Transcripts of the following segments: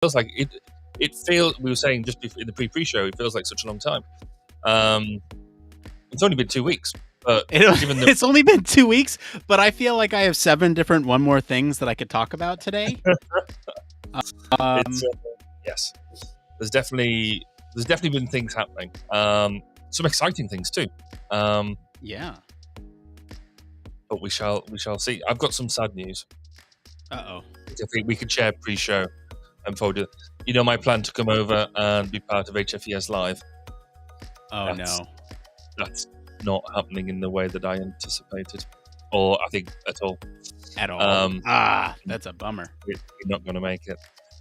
feels like it. It feels. We were saying just before, in the pre-show, it feels like such a long time. It's only been 2 weeks, but it's only been 2 weeks. But I feel like I have 7 different one more things that I could talk about today. Yes, there's definitely been things happening. Some exciting things too. Yeah. But we shall see. I've got some sad news. Uh-oh. I think we could share pre-show and forward. You know, my plan to come over and be part of HFES Live. Oh, no. That's not happening in the way that I anticipated, or I think at all. At all. That's a bummer. You're not going to make it.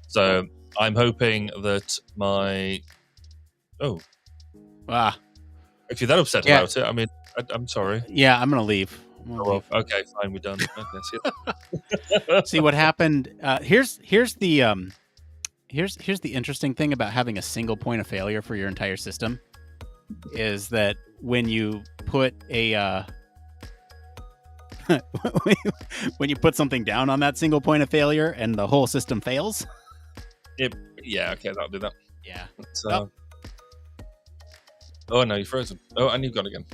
So I'm hoping that my... Oh. If you're that upset about it, I mean, I'm sorry. Yeah, I'm going to leave. Okay, fine, we're done. Okay, see what happened. Here's the interesting thing about having a single point of failure for your entire system is that when you put a when you put something down on that single point of failure and the whole system fails. Yeah, okay, that'll do that. Yeah. Oh no, you're frozen. Oh, and you've gone again.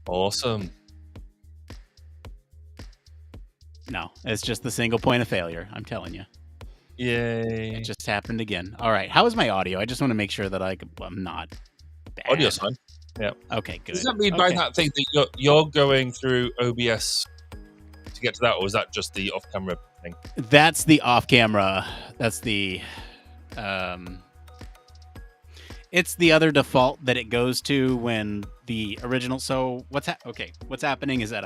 Awesome. No, it's just the single point of failure. I'm telling you. Yay. It just happened again. All right. How is my audio? I just want to make sure that I'm not bad. Audio's fine. Yeah. Okay, good. Does that mean by that thing that you're going through OBS to get to that, or is that just the off-camera thing? That's the off-camera. That's the... It's the other default that it goes to when the original... So what's happening is that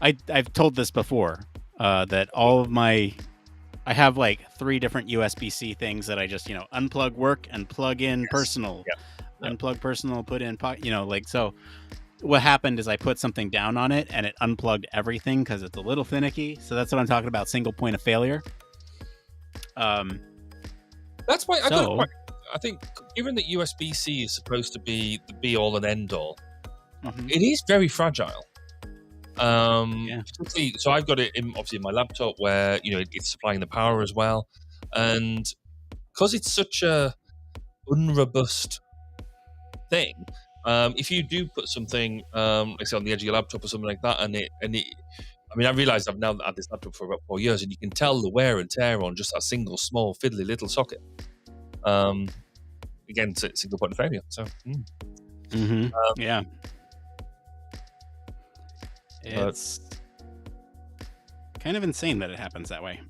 I've told this before, that all of my... I have like 3 different USB-C things that I just, unplug work and plug in personal. Yeah. Unplug personal, put in, so what happened is I put something down on it and it unplugged everything because it's a little finicky. So that's what I'm talking about, single point of failure. That's why I think, given that USB-C is supposed to be the be-all and end-all, it is very fragile. So I've got it obviously in my laptop where it's supplying the power as well, and because it's such a unrobust thing, if you do put something like say on the edge of your laptop or something like that, and it I mean, I realized I've now had this laptop for about 4 years, and you can tell the wear and tear on just a single small fiddly little socket. Again, it's a single point of failure. So yeah. It's kind of insane that it happens that way.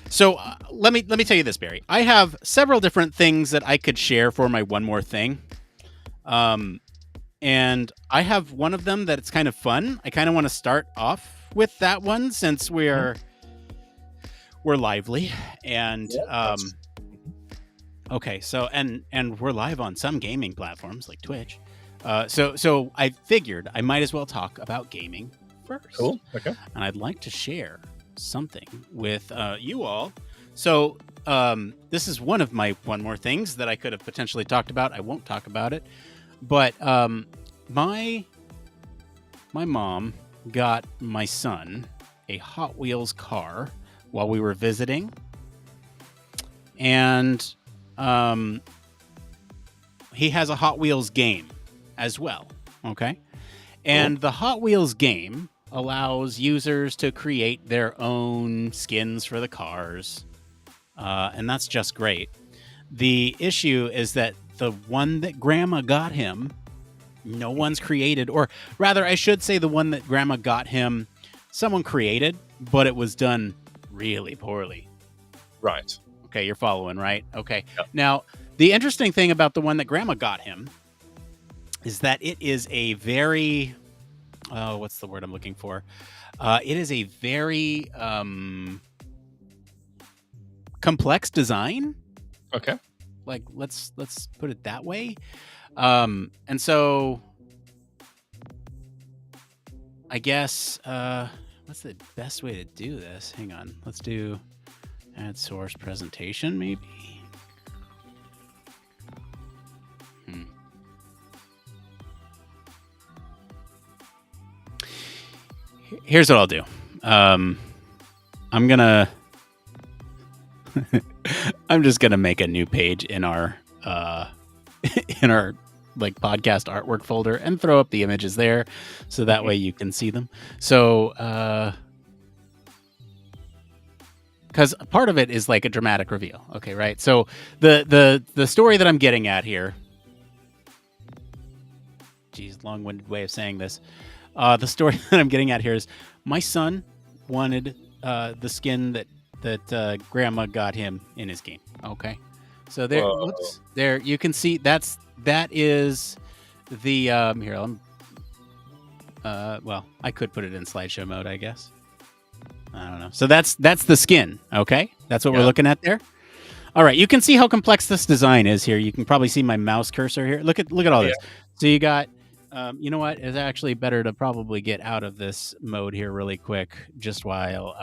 So let me tell you this, Barry. I have several different things that I could share for my one more thing. And I have one of them that it's kind of fun. I kind of want to start off with that one since we're lively and okay. So and we're live on some gaming platforms like Twitch. So I figured I might as well talk about gaming first. Cool. Okay. And I'd like to share something with you all. So this is one of my one more things that I could have potentially talked about. I won't talk about it, but my mom got my son a Hot Wheels car while we were visiting, and he has a Hot Wheels game as well. Okay. And the Hot Wheels game allows users to create their own skins for the cars. And that's just great. The issue is that the one that Grandma got him, no one's created, or rather, I should say the one that Grandma got him, someone created, but it was done really poorly. Right. Okay, you're following, right? Okay. Yep. Now, the interesting thing about the one that Grandma got him is that it is a very... what's the word I'm looking for? It is a very complex design. Okay. Like let's put it that way. And so I guess what's the best way to do this? Hang on. Let's do add source presentation maybe. Here's what I'll do. I'm gonna I'm just gonna make a new page in our in our like podcast artwork folder and throw up the images there, so that way you can see them. So because part of it is like a dramatic reveal. Okay, right? So the story that I'm getting at here. Geez, long-winded way of saying this. The story that I'm getting at here is my son wanted the skin that Grandma got him in his game. Okay, so there, whoops, there you can see that is the here. Well, I could put it in slideshow mode, I guess. I don't know. So that's the skin. Okay, that's what we're looking at there. All right, you can see how complex this design is here. You can probably see my mouse cursor here. Look at all this. So you got. You know what? It's actually better to probably get out of this mode here really quick, just while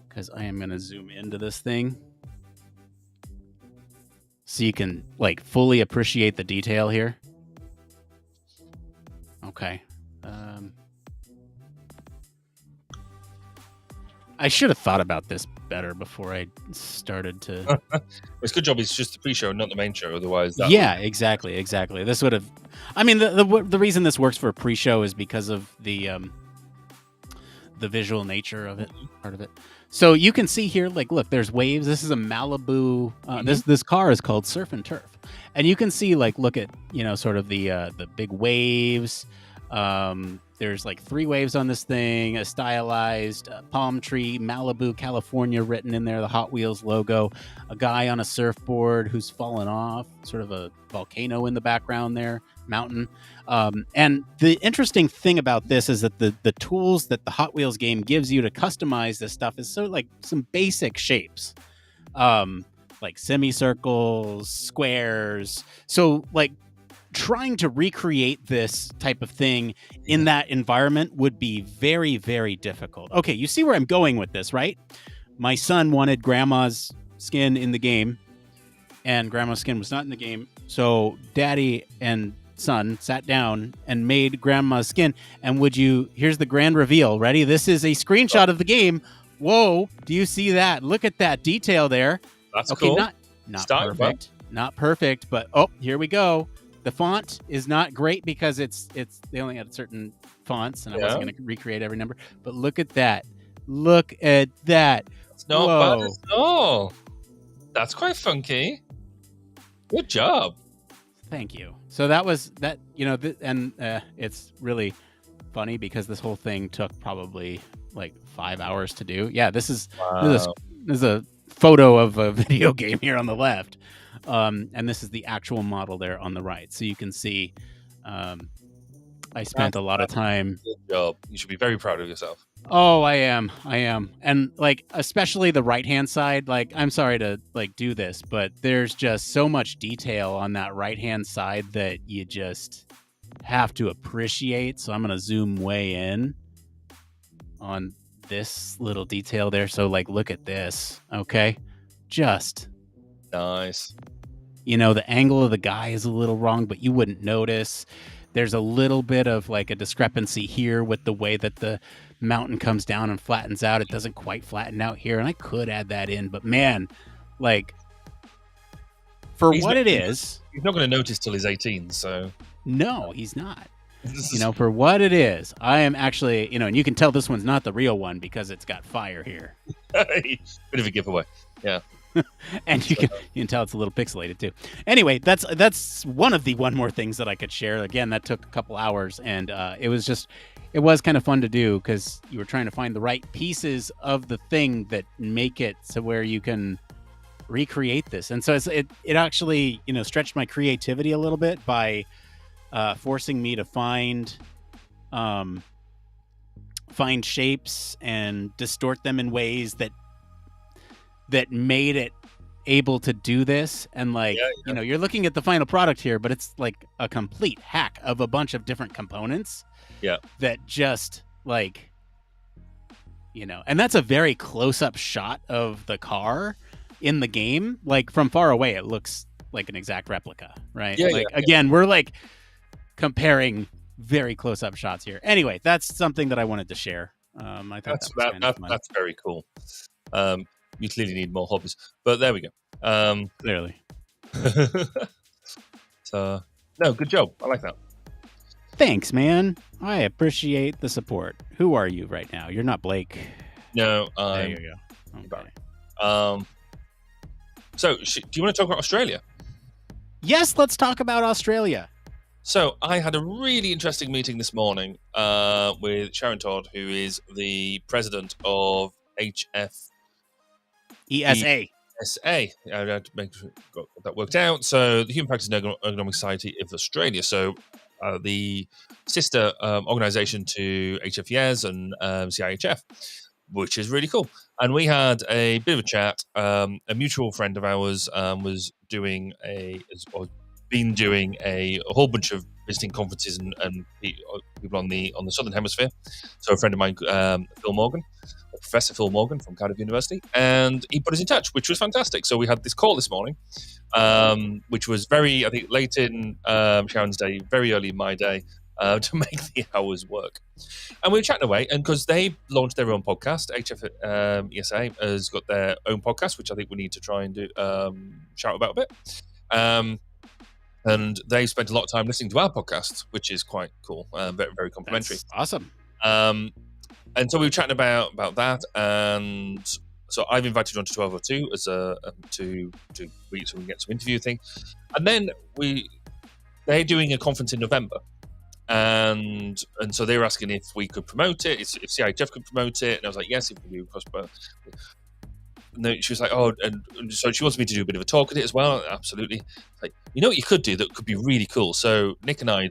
because I am going to zoom into this thing, so you can like fully appreciate the detail here. Okay. I should have thought about this better before I started to. It's a good job. It's just the pre-show, not the main show. Otherwise, exactly. This would have. I mean, the reason this works for a pre-show is because of the visual nature of it, part of it. So you can see here, like, look, there's waves. This is a Malibu. This car is called Surf and Turf, and you can see, like, look at sort of the big waves. There's like 3 waves on this thing, a stylized palm tree, Malibu, California written in there, the Hot Wheels logo, a guy on a surfboard who's fallen off, sort of a volcano in the background there, mountain. And the interesting thing about this is that the tools that the Hot Wheels game gives you to customize this stuff is sort of like some basic shapes, like semicircles, squares. So like, trying to recreate this type of thing in that environment would be very, very difficult. Okay, you see where I'm going with this, right? My son wanted Grandma's skin in the game, and Grandma's skin was not in the game. So Daddy and son sat down and made Grandma's skin. And here's the grand reveal. Ready? This is a screenshot of the game. Whoa, do you see that? Look at that detail there. That's okay, cool. Not perfect. Not perfect, but here we go. The font is not great because they only had certain fonts, and I wasn't going to recreate every number. But look at that! Look at that! It's not bad at all. That's quite funky. Good job. Thank you. So that was that. And it's really funny because this whole thing took probably like 5 hours to do. Yeah, this is a photo of a video game here on the left. And this is the actual model there on the right. So you can see I spent a lot of time. Good job. You should be very proud of yourself. Oh, I am. And like, especially the right-hand side, like, I'm sorry to like do this, but there's just so much detail on that right-hand side that you just have to appreciate. So I'm going to zoom way in on this little detail there. So like, look at this. Okay. Just nice. The angle of the guy is a little wrong, but you wouldn't notice. There's a little bit of like a discrepancy here with the way that the mountain comes down and flattens out. It doesn't quite flatten out here, and I could add that in, but man, like, for what it is, he's not going to notice till he's 18. So no, he's not. For what it is, I am actually, and you can tell this one's not the real one because it's got fire here. Bit of a giveaway, yeah. And you can tell it's a little pixelated too. Anyway, that's one of the one more things that I could share. Again, that took a couple hours, and it was kind of fun to do because you were trying to find the right pieces of the thing that make it so where you can recreate this. And so it actually stretched my creativity a little bit by forcing me to find shapes and distort them in ways that made it able to do this. And like, you're looking at the final product here, but it's like a complete hack of a bunch of different components. Yeah. That just like, and that's a very close-up shot of the car in the game. Like from far away, it looks like an exact replica, right? Yeah, again, we're like comparing very close-up shots here. Anyway, that's something that I wanted to share. I thought that's very cool. you clearly need more hobbies. But there we go. Clearly. So, no, good job. I like that. Thanks, man. I appreciate the support. Who are you right now? You're not Blake. No, There you go. Okay. So, do you want to talk about Australia? Yes, let's talk about Australia. So, I had a really interesting meeting this morning with Sharon Todd, who is the president of HF ESA. SA. I had to make sure got that worked out. So, the Human Practice and Ergonomic Society of Australia. So, the sister organisation to HFES and CIHF, which is really cool. And we had a bit of a chat. A mutual friend of ours was doing been doing a whole bunch of visiting conferences and people on the Southern Hemisphere. So a friend of mine, Professor Phil Morgan from Cardiff University, and he put us in touch, which was fantastic. So we had this call this morning, which was very, I think, late in Sharon's day, very early in my day, to make the hours work. And we were chatting away, and because they launched their own podcast, HF ESA has got their own podcast, which I think we need to try and do shout about a bit. And they spent a lot of time listening to our podcast, which is quite cool, very, very complimentary. That's awesome. And so we were chatting about that, and so I've invited you on to 1202 as to so we can get some interview thing, and then they're doing a conference in November, and so they were asking if we could promote it, if CIHF could promote it, and I was like, yes, if we do cross. And she was like, oh, and so she wants me to do a bit of a talk at it as well. Absolutely. Like, you know what you could do that could be really cool? So Nick and I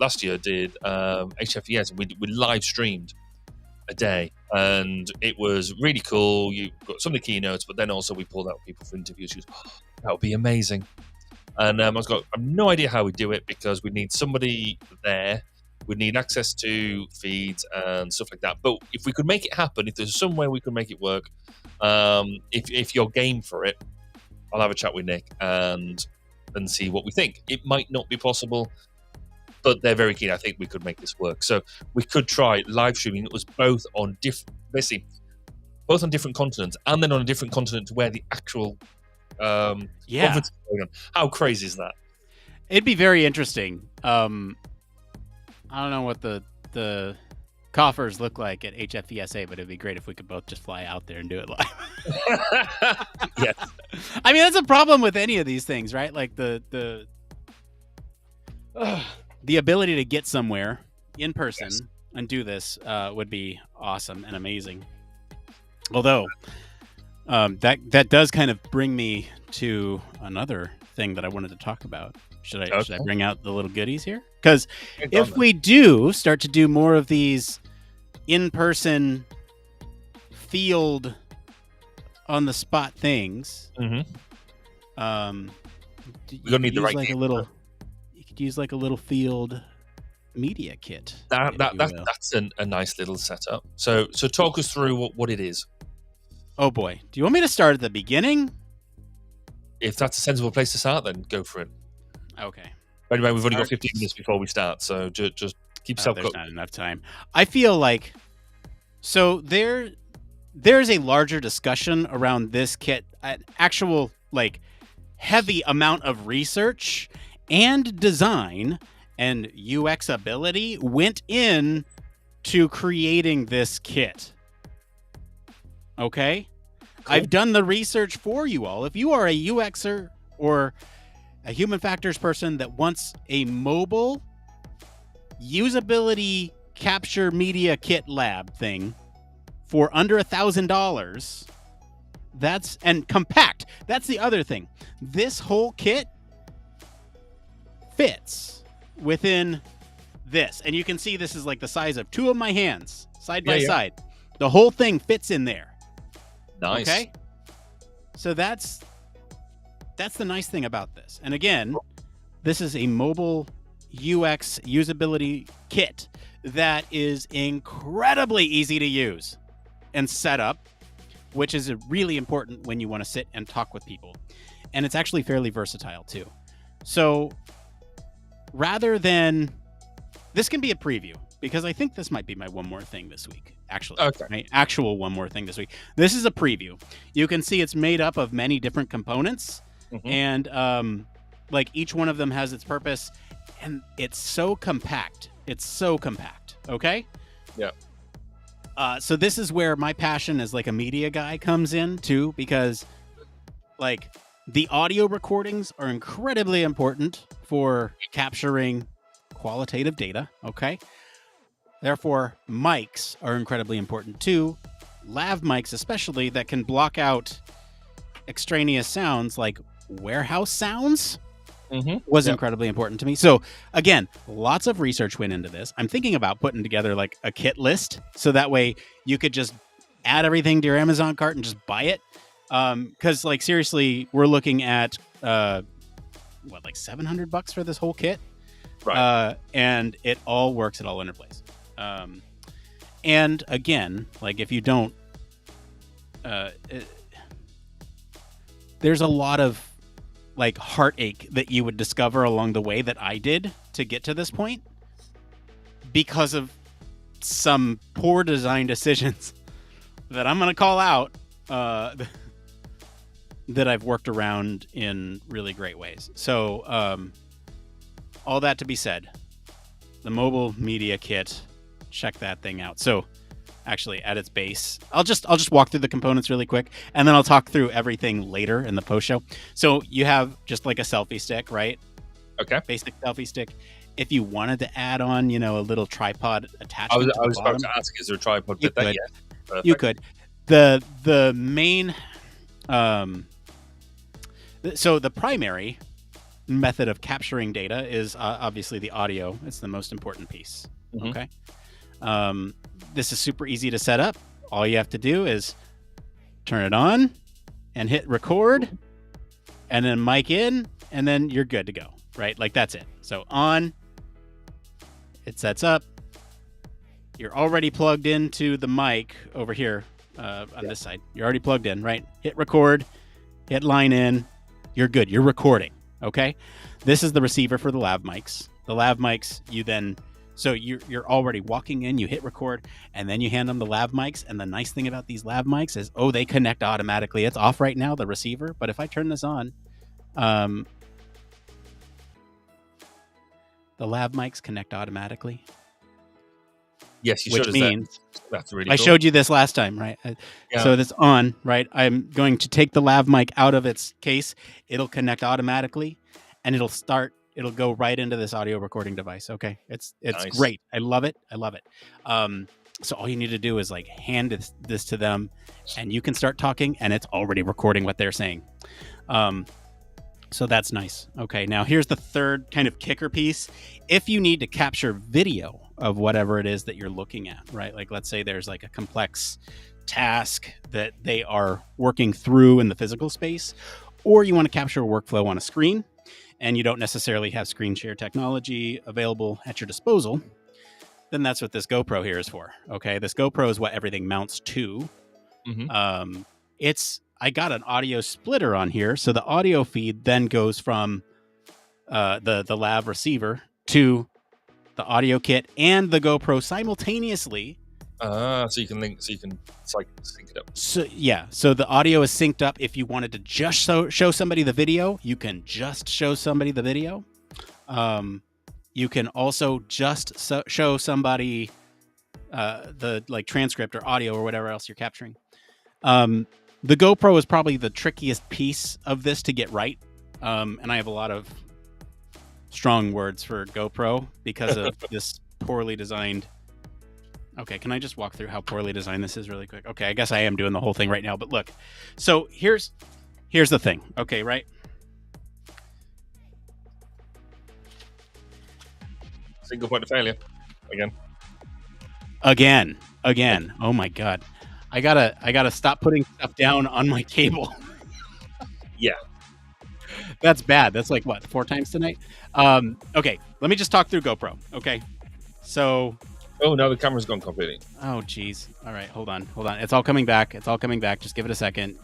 last year did HFES, and we live streamed a day, and it was really cool. You got some of the keynotes, but then also we pulled out people for interviews. She was, oh, that would be amazing. And I've no idea how we do it, because we need somebody there. We need access to feeds and stuff like that. But if we could make it happen, if there's some way we could make it work, if you're game for it, I'll have a chat with Nick and see what we think. It might not be possible, but they're very keen. I think we could make this work. So we could try live streaming. It was both on different continents, and then on a different continent to where the actual conference is going on. How crazy is that? It'd be very interesting. I don't know what the coffers look like at HFESA, but it'd be great if we could both just fly out there and do it live. Yes. I mean, that's a problem with any of these things, right? Like the ability to get somewhere in person and do this would be awesome and amazing. Although that does kind of bring me to another thing that I wanted to talk about. Should I bring out the little goodies here? Because if we do start to do more of these in-person field on the spot things, we're gonna need the right like you could use like a little field media kit. That's a nice little setup. So talk us through what it is. Oh boy, do you want me to start at the beginning? If that's a sensible place to start, then go for it. Okay. Anyway, we've only got 15 minutes before we start, so just keep yourself there's not enough time. I feel like there's a larger discussion around this kit, an actual like heavy amount of research and design and UX ability went in to creating this kit. Okay? Cool. I've done the research for you all. If you are a UXer or a human factors person that wants a mobile usability capture media kit lab thing for under $1,000, and compact. That's the other thing. This whole kit fits within this. And you can see this is like the size of two of my hands side by side. The whole thing fits in there. Nice. Okay? So that's the nice thing about this. And again, this is a mobile UX usability kit that is incredibly easy to use and set up, which is really important when you want to sit and talk with people. And it's actually fairly versatile too. So rather than, this can be a preview because I think this might be my one more thing this week. Actually, Okay. my actual one more thing this week. This is a preview. You can see it's made up of many different components, and like each one of them has its purpose, and it's so compact. It's so compact. Okay. Yeah. So this is where my passion as like a media guy comes in too, because like the audio recordings are incredibly important for capturing qualitative data. Okay. Therefore, mics are incredibly important too. Lav mics, especially, that can block out extraneous sounds like warehouse sounds, was incredibly important to me. So again, lots of research went into this. I'm thinking about putting together like a kit list, so that way you could just add everything to your Amazon cart and just buy it. Because like seriously, we're looking at like $700 for this whole kit, Right. and it all works. It all interplays. And again, like if you don't, there's a lot of like heartache that you would discover along the way that I did to get to this point because of some poor design decisions that I'm going to call out, that I've worked around in really great ways. So, all that to be said, the mobile media kit, check that thing out. So actually at its base, I'll just walk through the components really quick, and then I'll talk through everything later in the post show. So you have just like a selfie stick, right? Okay. Basic selfie stick. If you wanted to add on, a little tripod attachment, I was about to ask, is there a tripod with that? Yes. Perfect. You could. The main, so the primary method of capturing data is obviously the audio. It's the most important piece. Okay. This is super easy to set up. All you have to do is turn it on and hit record, and then mic in, and then you're good to go, right? Like that's it. So on, it sets up. You're already plugged into the mic over here on this side. You're already plugged in, right? Hit record, hit line in. You're good. You're recording. Okay. This is the receiver for the lav mics. The lav mics, so you're already walking in, you hit record, and then you hand them the lav mics. And the nice thing about these lav mics is, they connect automatically. It's off right now, the receiver. But if I turn this on, the lav mics connect automatically. Yes, you which showed us means that's really I cool. showed you this last time, right? So that's on, right? I'm going to take the lav mic out of its case. It'll connect automatically, and it'll go right into this audio recording device. Okay. It's nice. Great. I love it. So all you need to do is like hand this to them, and you can start talking, and it's already recording what they're saying. So that's nice. Okay. Now here's the third kind of kicker piece. If you need to capture video of whatever it is that you're looking at, right? Like let's say there's like a complex task that they are working through in the physical space, or you want to capture a workflow on a screen, and you don't necessarily have screen share technology available at your disposal, then that's what this GoPro here is for. Okay. This GoPro is what everything mounts to. I got an audio splitter on here. So the audio feed then goes from the lav receiver to the audio kit and the GoPro simultaneously. So you can sync it up. So yeah, so the audio is synced up. If you wanted to just show somebody the video, you can just show somebody the video. You can also just show somebody the like transcript or audio or whatever else you're capturing. The GoPro is probably the trickiest piece of this to get right, and I have a lot of strong words for GoPro because of this poorly designed. Okay, can I just walk through how poorly designed this is really quick? Okay, I guess I am doing the whole thing right now, but look. So here's the thing. Okay, right? Single point of failure. Again. Oh my god. I gotta stop putting stuff down on my table. Yeah. That's bad. That's like what, 4 times tonight? Okay, let me just talk through GoPro. Okay. So now the camera's gone completely. Oh geez. All right, hold on. It's all coming back. Just give it a second.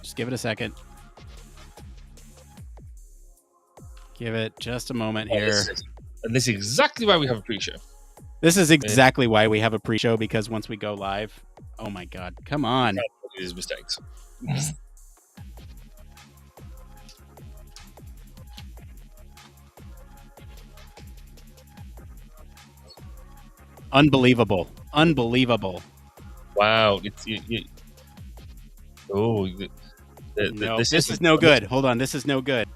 Give it just a moment here. And this is exactly why we have a pre-show. This is exactly why we have a pre-show, because once we go live, oh my God, come on. His mistakes. Unbelievable. Wow. No, this is no good. Hold on, this is no good.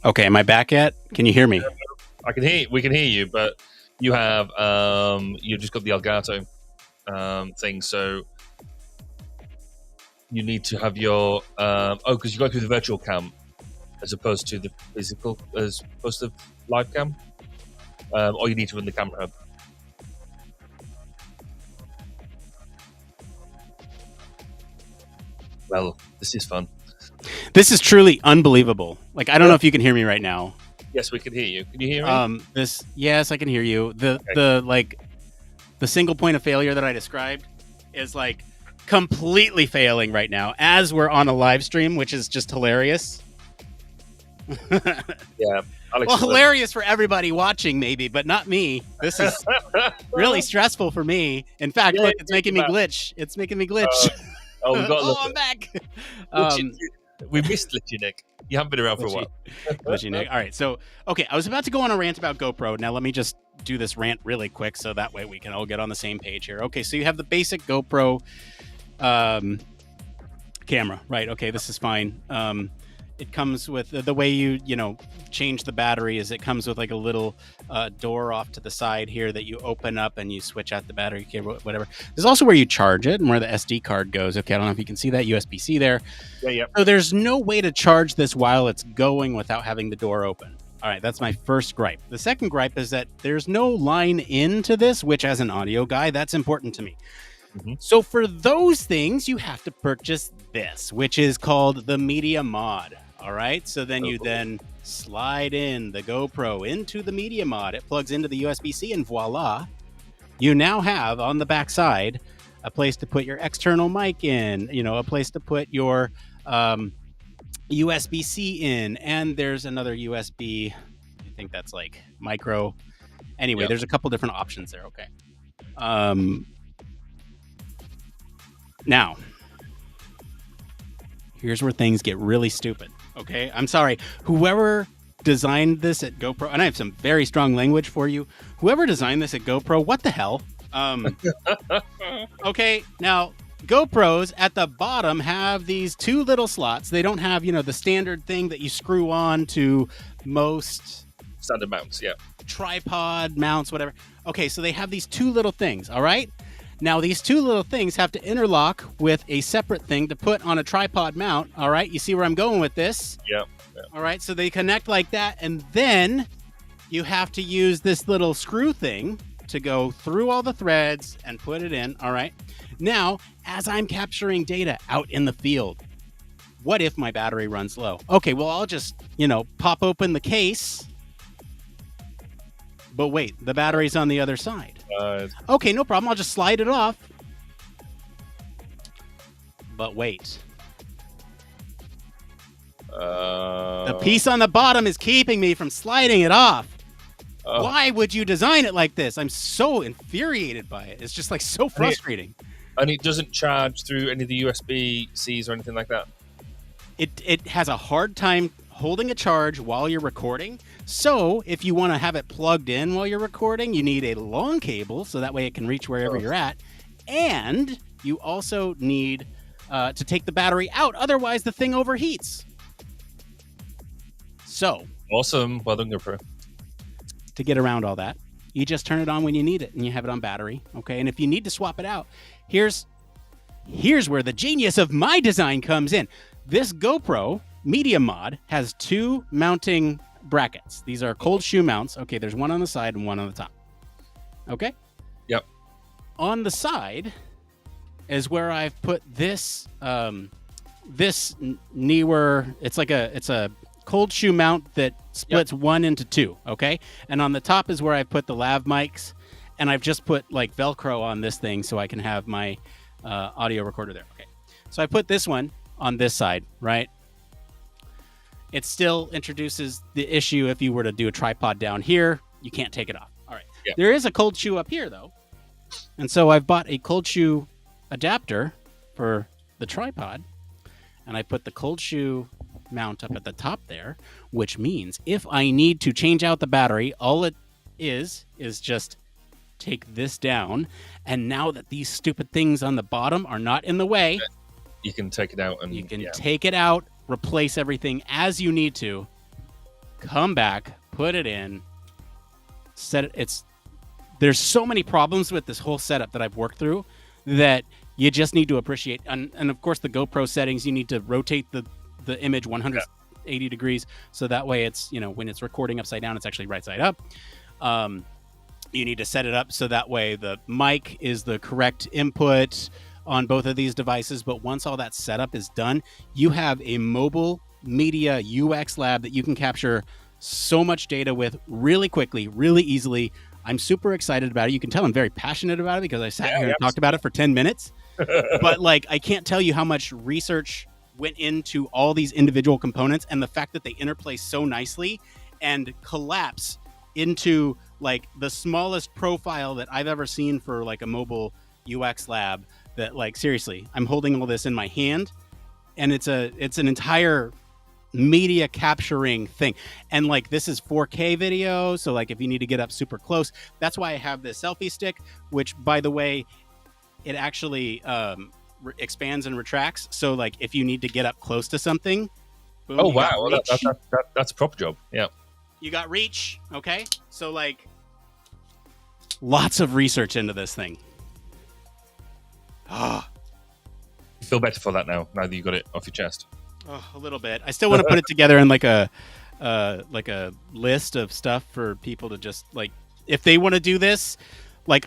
Okay, am I back yet? Can you hear me? I can hear. We can hear you, but you have you just got the Elgato thing, so you need to have your because you go through the virtual cam as opposed to the physical, as opposed to live cam, or you need to run the camera hub. Well, this is fun. This is truly unbelievable. Like, I don't know if you can hear me right now. Yes, we can hear you. Can you hear me? Yes, I can hear you. The single point of failure that I described is like completely failing right now as we're on a live stream, which is just hilarious. Yeah. Alex, well, hilarious for everybody watching, maybe, but not me. This is really stressful for me. In fact, look, it's making me glitch. It's making me glitch. Oh, we got. I'm back. We missed Glitchy Nick. You haven't been around for a while. Glitchy Nick. All right, so okay, I was about to go on a rant about GoPro. Now let me just do this rant really quick, so that way we can all get on the same page here. Okay, so you have the basic GoPro camera, right? Okay, this is fine. It comes with the way you change the battery is it comes with like a little door off to the side here that you open up and you switch out the battery cable, whatever. There's also where you charge it and where the SD card goes. Okay, I don't know if you can see that USB-C there. Yeah. So there's no way to charge this while it's going without having the door open. All right, that's my first gripe. The second gripe is that there's no line into this, which as an audio guy, that's important to me. Mm-hmm. So for those things, you have to purchase this, which is called the Media Mod. All right, so then you then slide in the GoPro into the Media Mod. It plugs into the USB-C, and voila, you now have on the back side a place to put your external mic in, a place to put your USB-C in, and there's another USB. I think that's like micro. Anyway, There's a couple different options there. Okay. Now, here's where things get really stupid. Okay, I'm sorry. Whoever designed this at GoPro, and I have some very strong language for you. Whoever designed this at GoPro, what the hell? Okay, now GoPros at the bottom have these two little slots. They don't have, the standard thing that you screw on to most standard mounts, yeah. Tripod mounts, whatever. Okay, so they have these two little things, all right? Now, these two little things have to interlock with a separate thing to put on a tripod mount, all right? You see where I'm going with this? Yeah. All right, so they connect like that, and then you have to use this little screw thing to go through all the threads and put it in, all right? Now, as I'm capturing data out in the field, what if my battery runs low? Okay, well, I'll just, pop open the case. But wait, the battery's on the other side. Okay, no problem. I'll just slide it off. But wait. The piece on the bottom is keeping me from sliding it off. Why would you design it like this? I'm so infuriated by it. It's just like so frustrating. And it doesn't charge through any of the USB-Cs or anything like that? It has a hard time holding a charge while you're recording. So if you want to have it plugged in while you're recording, you need a long cable so that way it can reach wherever you're at. And you also need to take the battery out. Otherwise, the thing overheats. So awesome. Well done, GoPro. To get around all that, you just turn it on when you need it and you have it on battery. Okay. And if you need to swap it out, here's where the genius of my design comes in. This GoPro Media Mod has two mounting brackets. These are cold shoe mounts. Okay, there's one on the side and one on the top. Okay? Yep. On the side is where I've put this this Neewer. It's a cold shoe mount that splits one into two. Okay, and on the top is where I put the lav mics, and I've just put like Velcro on this thing so I can have my audio recorder there. Okay, so I put this one on this side, right? It still introduces the issue if you were to do a tripod down here, you can't take it off. All right. Yeah. There is a cold shoe up here, though. And so I've bought a cold shoe adapter for the tripod, and I put the cold shoe mount up at the top there, which means if I need to change out the battery, all it is just take this down, and now that these stupid things on the bottom are not in the way, you can take it out and you can take it out, replace everything as you need to, come back, put it in, set it. There's so many problems with this whole setup that I've worked through that you just need to appreciate. And of course, the GoPro settings, you need to rotate the image 180 degrees, so that way it's, when it's recording upside down, it's actually right side up. You need to set it up so that way the mic is the correct input on both of these devices. But once all that setup is done, you have a mobile media UX lab that you can capture so much data with really quickly, really easily. I'm super excited about it. You can tell I'm very passionate about it because I sat here and talked about it for 10 minutes. But I can't tell you how much research went into all these individual components, and the fact that they interplay so nicely and collapse into the smallest profile that I've ever seen for a mobile UX lab. That seriously, I'm holding all this in my hand, and it's an entire media capturing thing. And this is 4K video, so if you need to get up super close, that's why I have this selfie stick, which by the way, it actually expands and retracts. So if you need to get up close to something, boom, oh wow, well, that's a proper job. Yeah, you got reach. Okay, so lots of research into this thing. You feel better for that now that you got it off your chest? Oh, a little bit. I still want to put it together in a list of stuff for people to just if they want to do this,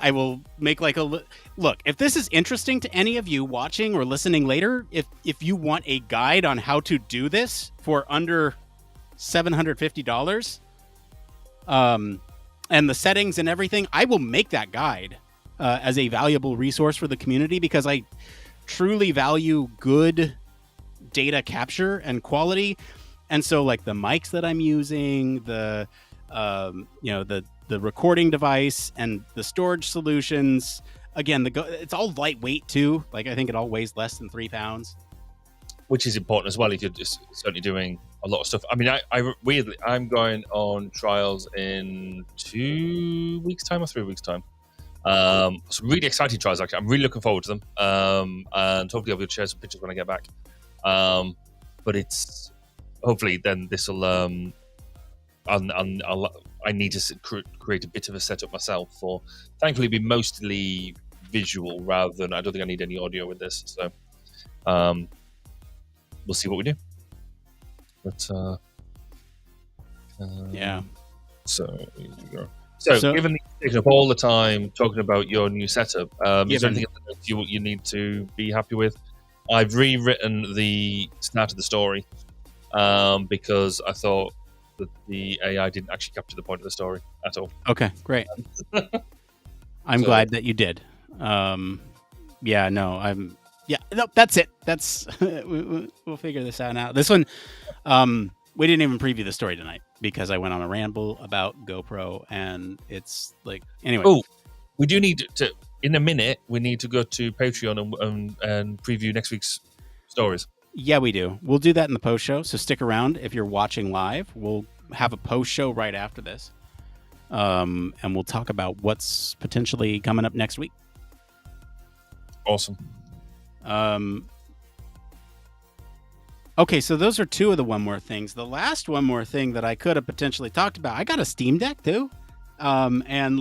I will make look, if this is interesting to any of you watching or listening later, if you want a guide on how to do this for under $750, and the settings and everything, I will make that guide as a valuable resource for the community, because I truly value good data capture and quality. And so the mics that I'm using, the recording device and the storage solutions, again, it's all lightweight too. I think it all weighs less than 3 pounds, which is important as well if you're just certainly doing a lot of stuff. I mean, weirdly, I'm going on trials in 2 weeks time or 3 weeks time. Some really exciting trials, actually. I'm really looking forward to them. And hopefully I'll be able to share some pictures when I get back. But it's hopefully then this will I need to create a bit of a setup myself for, thankfully, be mostly visual rather than, I don't think I need any audio with this. So we'll see what we do. But yeah. So here we go. So given that you've taken up all the time talking about your new setup, is there anything else you need to be happy with? I've rewritten the start of the story because I thought that the AI didn't actually capture the point of the story at all. Okay, great. I'm glad that you did. No, that's it. That's we'll figure this out now. This one, we didn't even preview the story tonight because I went on a ramble about GoPro, and it's anyway. Oh, we do need to. In a minute, we need to go to Patreon and preview next week's stories. Yeah, we do. We'll do that in the post show. So stick around if you're watching live. We'll have a post show right after this, and we'll talk about what's potentially coming up next week. Awesome. Okay, so those are two of the one more things. The last one more thing that I could have potentially talked about, I got a Steam Deck too, and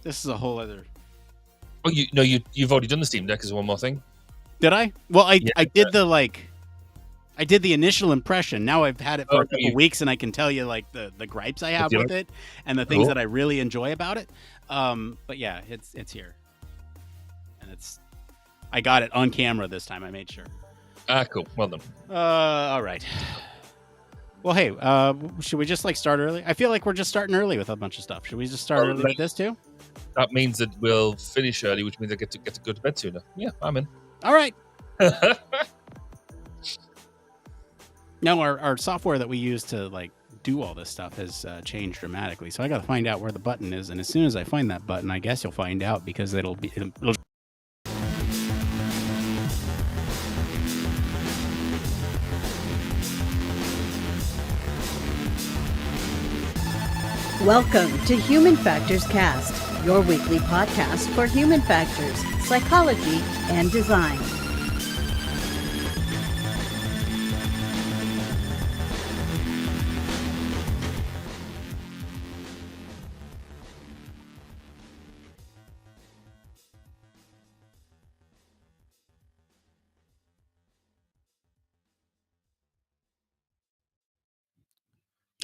this is a whole other. Oh, you've already done the Steam Deck as one more thing. Did I? Well, I did I did the initial impression. Now I've had it for a couple weeks, and I can tell you the gripes I have with it and the things that I really enjoy about it. But yeah, it's here, and I got it on camera this time. I made sure. Ah, cool. Well done. All right. Well, hey, should we just start early? I feel like we're just starting early with a bunch of stuff. Should we just start early with this too? That means that we'll finish early, which means I get to go to bed sooner. Yeah, I'm in. All right. Now, our software that we use to do all this stuff has changed dramatically. So I got to find out where the button is, and as soon as I find that button, I guess you'll find out because it'll. Welcome to Human Factors Cast, your weekly podcast for human factors, psychology, and design.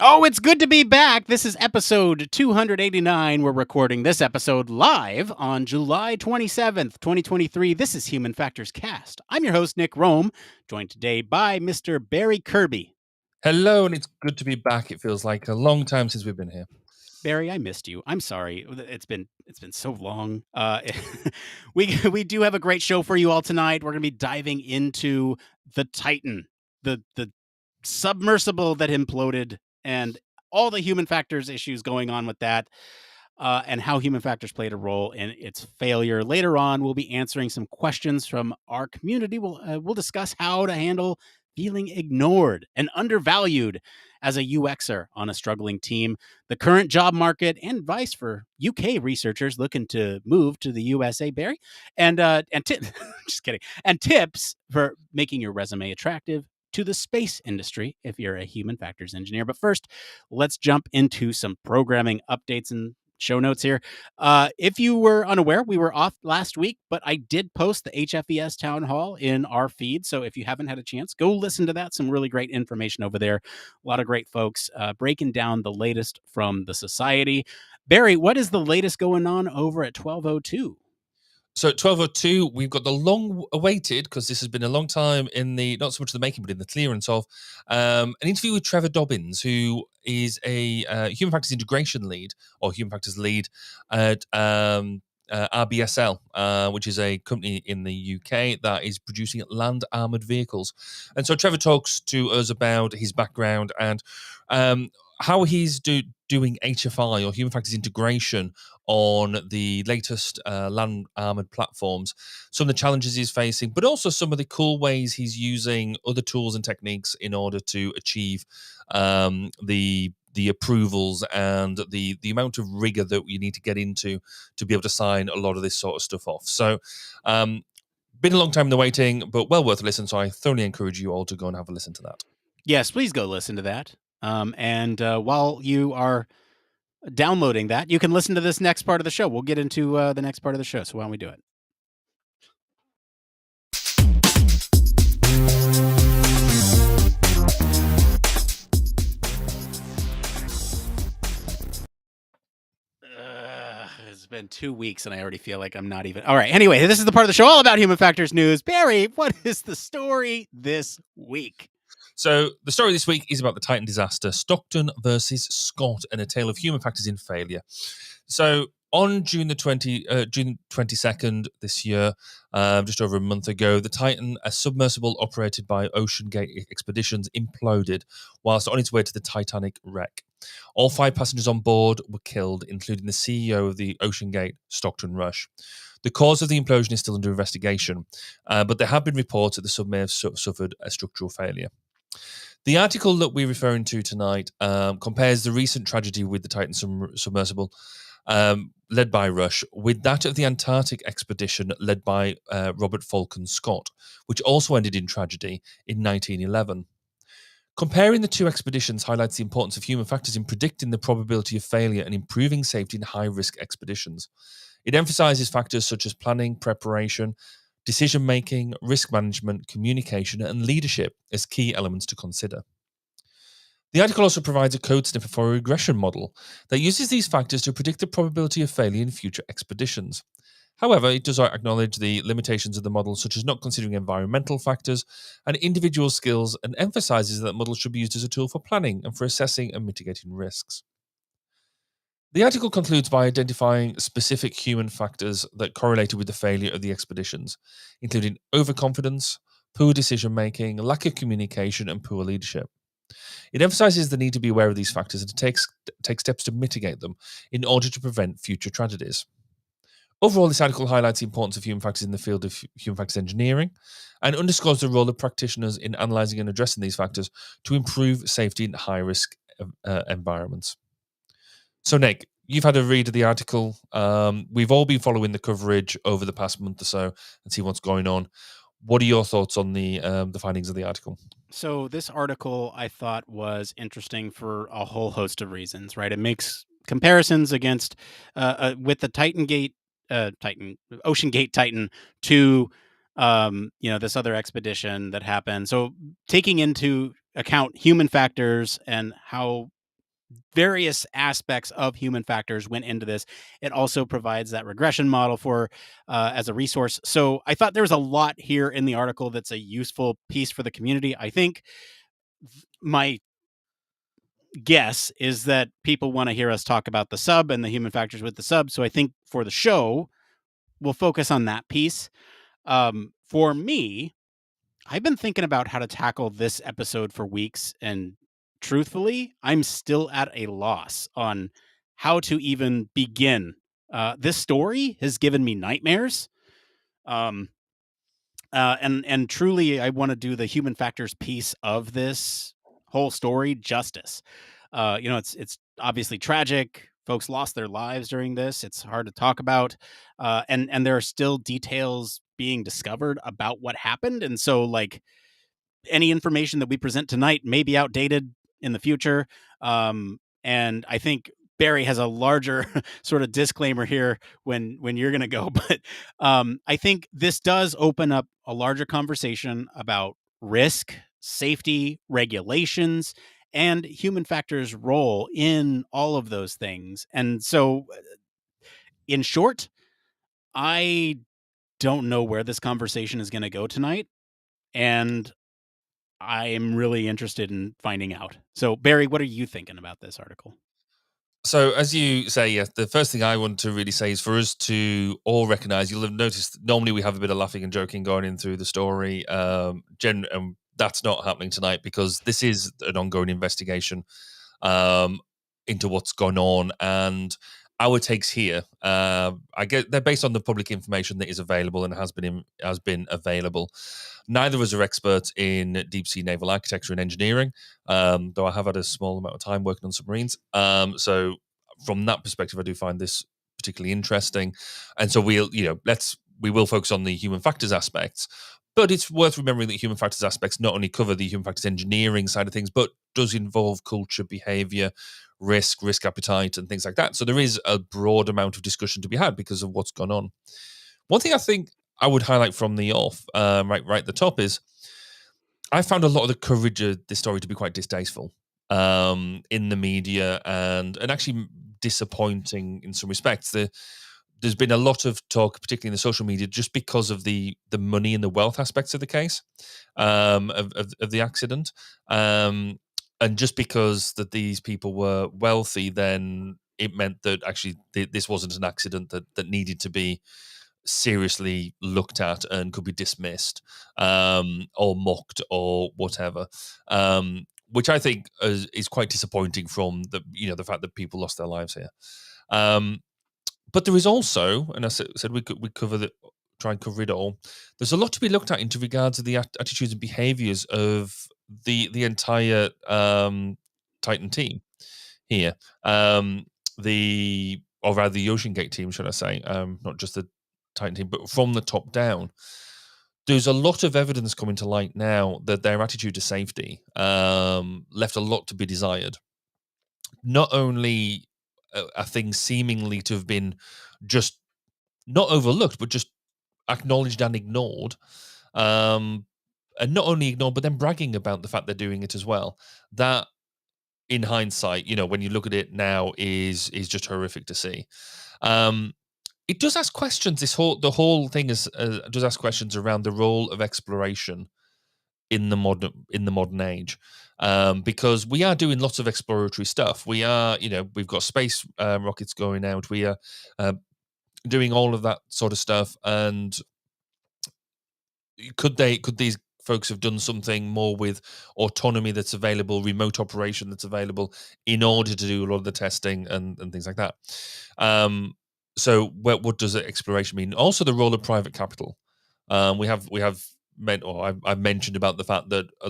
Oh, it's good to be back. This is episode 289. We're recording this episode live on July 27th, 2023. This is Human Factors Cast. I'm your host, Nick Roome, joined today by Mr. Barry Kirby. Hello, and it's good to be back. It feels like a long time since we've been here. Barry, I missed you. I'm sorry. It's been so long. We do have a great show for you all tonight. We're going to be diving into the Titan, the submersible that imploded, and all the human factors issues going on with that, and how human factors played a role in its failure. Later on, we'll be answering some questions from our community. We'll discuss how to handle feeling ignored and undervalued as a UXer on a struggling team, the current job market, and advice for UK researchers looking to move to the USA, Barry, and just kidding, and tips for making your resume attractive to the space industry if you're a human factors engineer. But first, let's jump into some programming updates and show notes here. If you were unaware, we were off last week, but I did post the HFES town hall in our feed. So if you haven't had a chance, go listen to that. Some really great information over there. A lot of great folks breaking down the latest from the society. Barry, what is the latest going on over at 1202? So at 12:02, we've got the long-awaited, because this has been a long time in the, not so much the making, but in the clearance of, an interview with Trevor Dobbins, who is a human factors integration lead, or human factors lead at RBSL, which is a company in the UK that is producing land armored vehicles. And so Trevor talks to us about his background and how he's doing HFI, or human factors integration, on the latest land armored platforms, some of the challenges he's facing, but also some of the cool ways he's using other tools and techniques in order to achieve the approvals and the amount of rigor that you need to get into to be able to sign a lot of this sort of stuff off. So been a long time in the waiting, but well worth a listen. So I thoroughly encourage you all to go and have a listen to that. Yes, please go listen to that. And while you are downloading that, you can listen to this next part of the show. We'll get into the next part of the show. So why don't we do it? It's been 2 weeks and I already feel like I'm not even. All right. Anyway, this is the part of the show all about human factors news. Barry, what is the story this week? So the story this week is about the Titan disaster, Stockton versus Scott, and a tale of human factors in failure. So on June 22nd this year, just over a month ago, the Titan, a submersible operated by OceanGate Expeditions, imploded whilst on its way to the Titanic wreck. All 5 passengers on board were killed, including the CEO of the OceanGate, Stockton Rush. The cause of the implosion is still under investigation, but there have been reports that the sub may have suffered a structural failure. The article that we're referring to tonight compares the recent tragedy with the Titan submersible, led by Rush, with that of the Antarctic expedition led by Robert Falcon Scott, which also ended in tragedy in 1911. Comparing the two expeditions highlights the importance of human factors in predicting the probability of failure and improving safety in high-risk expeditions. It emphasizes factors such as planning, preparation, decision-making, risk management, communication, and leadership as key elements to consider. The article also provides a code sniffer for a regression model that uses these factors to predict the probability of failure in future expeditions. However, it does acknowledge the limitations of the model, such as not considering environmental factors and individual skills, and emphasizes that models should be used as a tool for planning and for assessing and mitigating risks. The article concludes by identifying specific human factors that correlated with the failure of the expeditions, including overconfidence, poor decision making, lack of communication, and poor leadership. It emphasizes the need to be aware of these factors and to take steps to mitigate them in order to prevent future tragedies. Overall, this article highlights the importance of human factors in the field of human factors engineering and underscores the role of practitioners in analyzing and addressing these factors to improve safety in high-risk environments. So, Nick, you've had a read of the article. We've all been following the coverage over the past month or so and see what's going on. What are your thoughts on the findings of the article? So this article I thought was interesting for a whole host of reasons, right? It makes comparisons against with the Ocean Gate Titan to this other expedition that happened. So taking into account human factors and how various aspects of human factors went into this. It also provides that regression model for as a resource. So I thought there was a lot here in the article that's a useful piece for the community. I think my guess is that people want to hear us talk about the sub and the human factors with the sub. So I think for the show, we'll focus on that piece. For me, I've been thinking about how to tackle this episode for weeks, and truthfully, I'm still at a loss on how to even begin. This story has given me nightmares. And truly, I want to do the human factors piece of this whole story justice. It's obviously tragic. Folks lost their lives during this. It's hard to talk about, and there are still details being discovered about what happened. And so, like, any information that we present tonight may be outdated in the future. And I think Barry has a larger sort of disclaimer here when you're going to go. But I think this does open up a larger conversation about risk, safety, regulations, and human factors' role in all of those things. And so, in short, I don't know where this conversation is going to go tonight. And I am really interested in finding out. So, Barry, what are you thinking about this article? So, as you say, yes, the first thing I want to really say is for us to all recognize, you'll have noticed normally we have a bit of laughing and joking going in through the story. That's not happening tonight because this is an ongoing investigation into what's gone on. And our takes here, I get they're based on the public information that is available and has been available. Neither of us are experts in deep sea naval architecture and engineering, though I have had a small amount of time working on submarines. So from that perspective, I do find this particularly interesting. And so we will focus on the human factors aspects. But it's worth remembering that human factors aspects not only cover the human factors engineering side of things, but does involve culture, behavior, risk appetite, and things like that. So there is a broad amount of discussion to be had because of what's gone on. One thing I think I would highlight from the off, right at the top, is I found a lot of the coverage of this story to be quite distasteful in the media and actually disappointing in some respects. There's been a lot of talk, particularly in the social media, just because of the money and the wealth aspects of the case, of the accident. And just because that these people were wealthy, then it meant that actually this wasn't an accident that needed to be seriously looked at and could be dismissed or mocked or whatever. Which I think is quite disappointing from the fact that people lost their lives here. But there is also, and I said we could try and cover it all. There's a lot to be looked at into regards to the attitudes and behaviours of the entire Titan team here. The Ocean Gate team, should I say? Not just the Titan team, but from the top down. There's a lot of evidence coming to light now that their attitude to safety left a lot to be desired. Not only are things seemingly to have been just not overlooked, but just acknowledged and ignored. And not only ignored, but then bragging about the fact they're doing it as well. That, in hindsight, when you look at it now, is just horrific to see. it does ask questions. The whole thing does ask questions around the role of exploration in the modern age, because we are doing lots of exploratory stuff. We are, we've got space rockets going out. We are doing all of that sort of stuff. And could these folks have done something more with autonomy that's available, remote operation that's available, in order to do a lot of the testing and things like that? So what does exploration mean? Also, the role of private capital. We have I've mentioned about the fact that a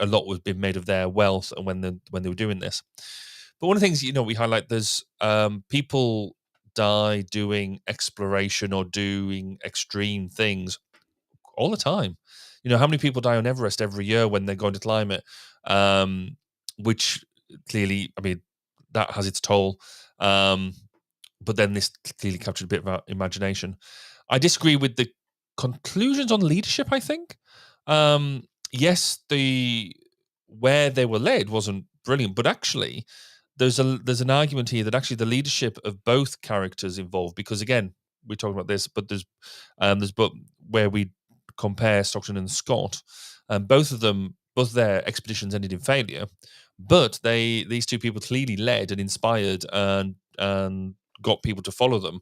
lot was being made of their wealth and when they were doing this. But one of the things we highlight, there's people die doing exploration or doing extreme things all the time. How many people die on Everest every year when they're going to climb it? Which clearly, I mean, that has its toll. But then this clearly captured a bit of our imagination. I disagree with the conclusions on leadership, I think. Yes, where they were led wasn't brilliant, but actually there's an argument here that actually the leadership of both characters involved, because again, we're talking about this, but there's but where we compare Stockton and Scott, both their expeditions ended in failure, but these two people clearly led and inspired and got people to follow them,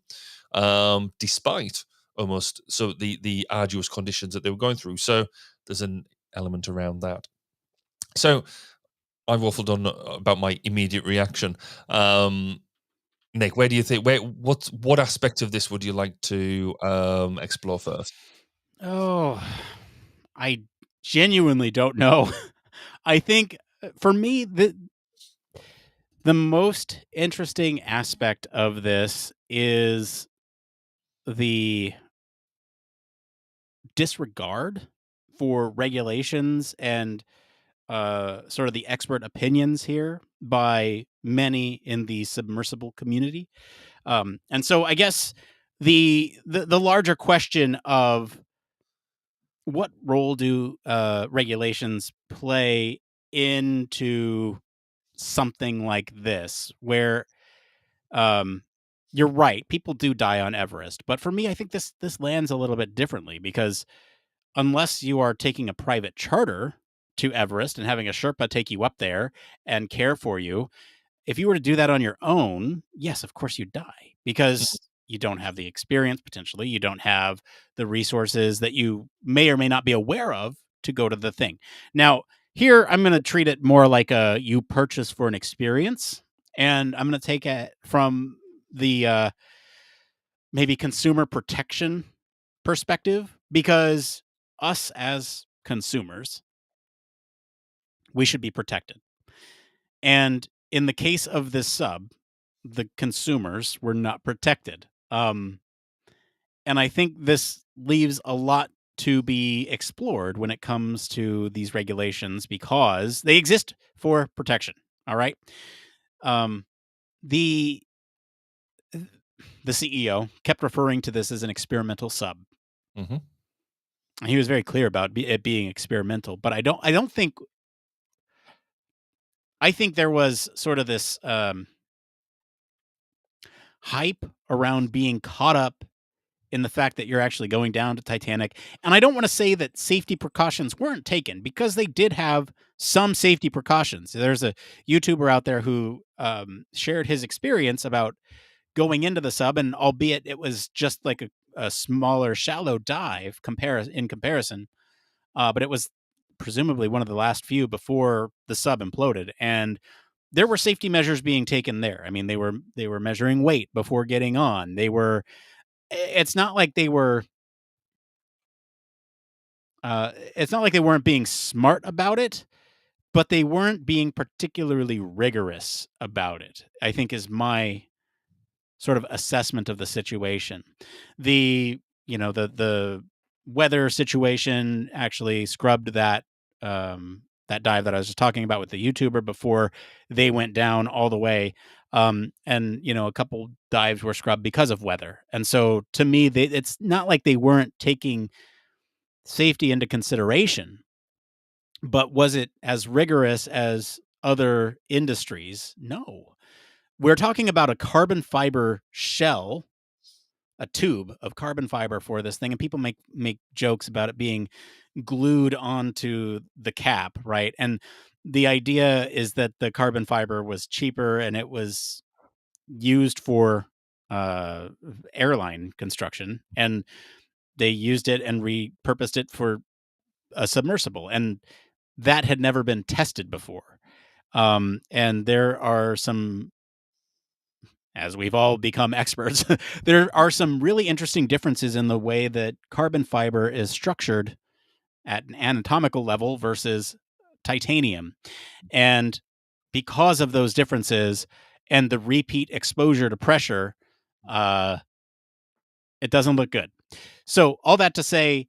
despite almost the arduous conditions that they were going through. So there's an element around that. So I've waffled on about my immediate reaction. Nick, where do you think? What aspect of this would you like to explore first? Oh, I genuinely don't know. I think for me, the most interesting aspect of this is the disregard for regulations and sort of the expert opinions here by many in the submersible community. And so I guess the larger question of what role do regulations play into something like this, where you're right, people do die on Everest, but for me, I think this lands a little bit differently, because unless you are taking a private charter to Everest and having a Sherpa take you up there and care for you, if you were to do that on your own, yes, of course you'd die, because you don't have the experience, potentially. You don't have the resources that you may or may not be aware of to go to the thing. Now, here, I'm going to treat it more like you purchase for an experience, and I'm going to take it from the maybe consumer protection perspective, because us as consumers, we should be protected. And in the case of this sub, the consumers were not protected. And I think this leaves a lot to be explored when it comes to these regulations, because they exist for protection. All right. The CEO kept referring to this as an experimental sub. Mm-hmm. He was very clear about it being experimental, but I don't think. I think there was sort of this hype around being caught up in the fact that you're actually going down to Titanic. And I don't want to say that safety precautions weren't taken, because they did have some safety precautions. There's a YouTuber out there who shared his experience about going into the sub, and albeit it was just like a smaller, shallow dive in comparison, but it was presumably one of the last few before the sub imploded. And there were safety measures being taken there. I mean, they were measuring weight before getting on. It's not like they were. It's not like they weren't being smart about it, but they weren't being particularly rigorous about it, I think, is my sort of assessment of the situation. The weather situation actually scrubbed that dive that I was just talking about with the YouTuber before they went down all the way. And a couple dives were scrubbed because of weather. And so to me, it's not like they weren't taking safety into consideration, but was it as rigorous as other industries? No. We're talking about a carbon fiber shell a tube of carbon fiber for this thing, and people make jokes about it being glued onto the cap, right? And the idea is that the carbon fiber was cheaper and it was used for uh, airline construction, and they used it and repurposed it for a submersible, and that had never been tested before. And there are some, as we've all become experts, there are some really interesting differences in the way that carbon fiber is structured at an anatomical level versus titanium. And because of those differences and the repeat exposure to pressure, uh, it doesn't look good. So, all that to say,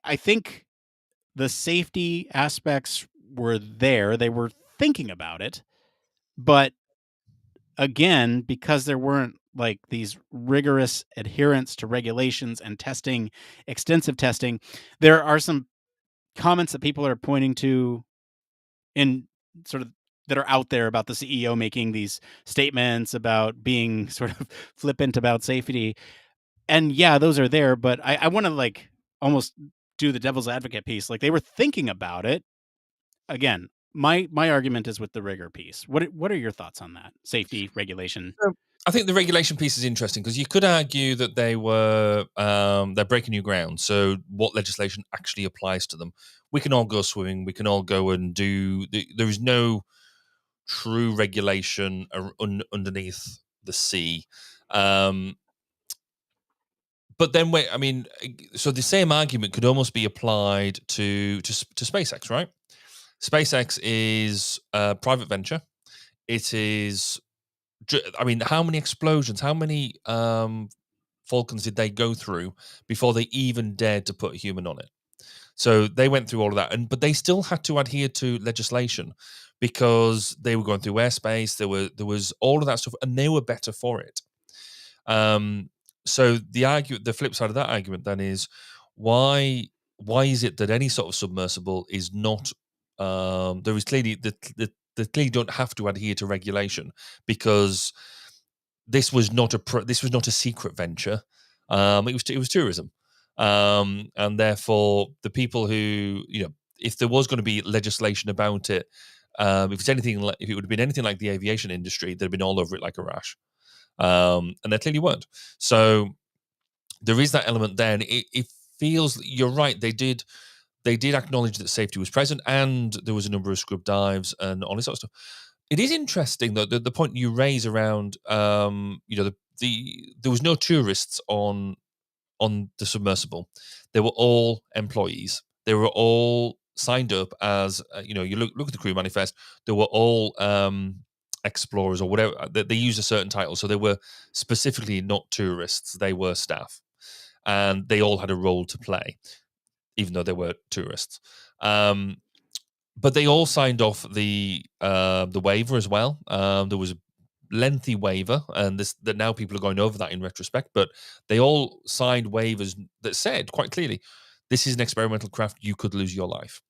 I think the safety aspects were there. They were thinking about it. But again, because there weren't like these rigorous adherence to regulations and testing, extensive testing, there are some comments that people are pointing to in sort of that are out there about the CEO making these statements about being sort of flippant about safety. And yeah, those are there, but I want to like almost do the devil's advocate piece. Like they were thinking about it. Again, my argument is with the rigor piece. What are your thoughts on that? Safety, regulation? I think the regulation piece is interesting because you could argue that they're breaking new ground. So what legislation actually applies to them? We can all go swimming. We can all go and do. There is no true regulation underneath the sea. But then wait, I mean, so the same argument could almost be applied to SpaceX, right? SpaceX is a private venture. It is, I mean, how many explosions, how many Falcons did they go through before they even dared to put a human on it? So they went through all of that, but they still had to adhere to legislation because they were going through airspace. There was all of that stuff, and they were better for it. So the flip side of that argument then is why is it that any sort of submersible is not there is clearly they clearly don't have to adhere to regulation because this was not a secret venture. It was tourism, and therefore the people who if there was going to be legislation about it, if it would have been anything like the aviation industry, they'd have been all over it like a rash. And they clearly weren't. So there is that element there, and it feels you're right. They did acknowledge that safety was present, and there was a number of scrub dives and all this sort of stuff. It is interesting though the point you raise around there was no tourists on the submersible. They were all employees. They were all signed up as you look at the crew manifest. They were all explorers or whatever. They used a certain title, so they were specifically not tourists. They were staff, and they all had a role to play, even though they were tourists. But they all signed off the waiver as well. There was a lengthy waiver, and that now people are going over that in retrospect. But they all signed waivers that said quite clearly, "This is an experimental craft. You could lose your life."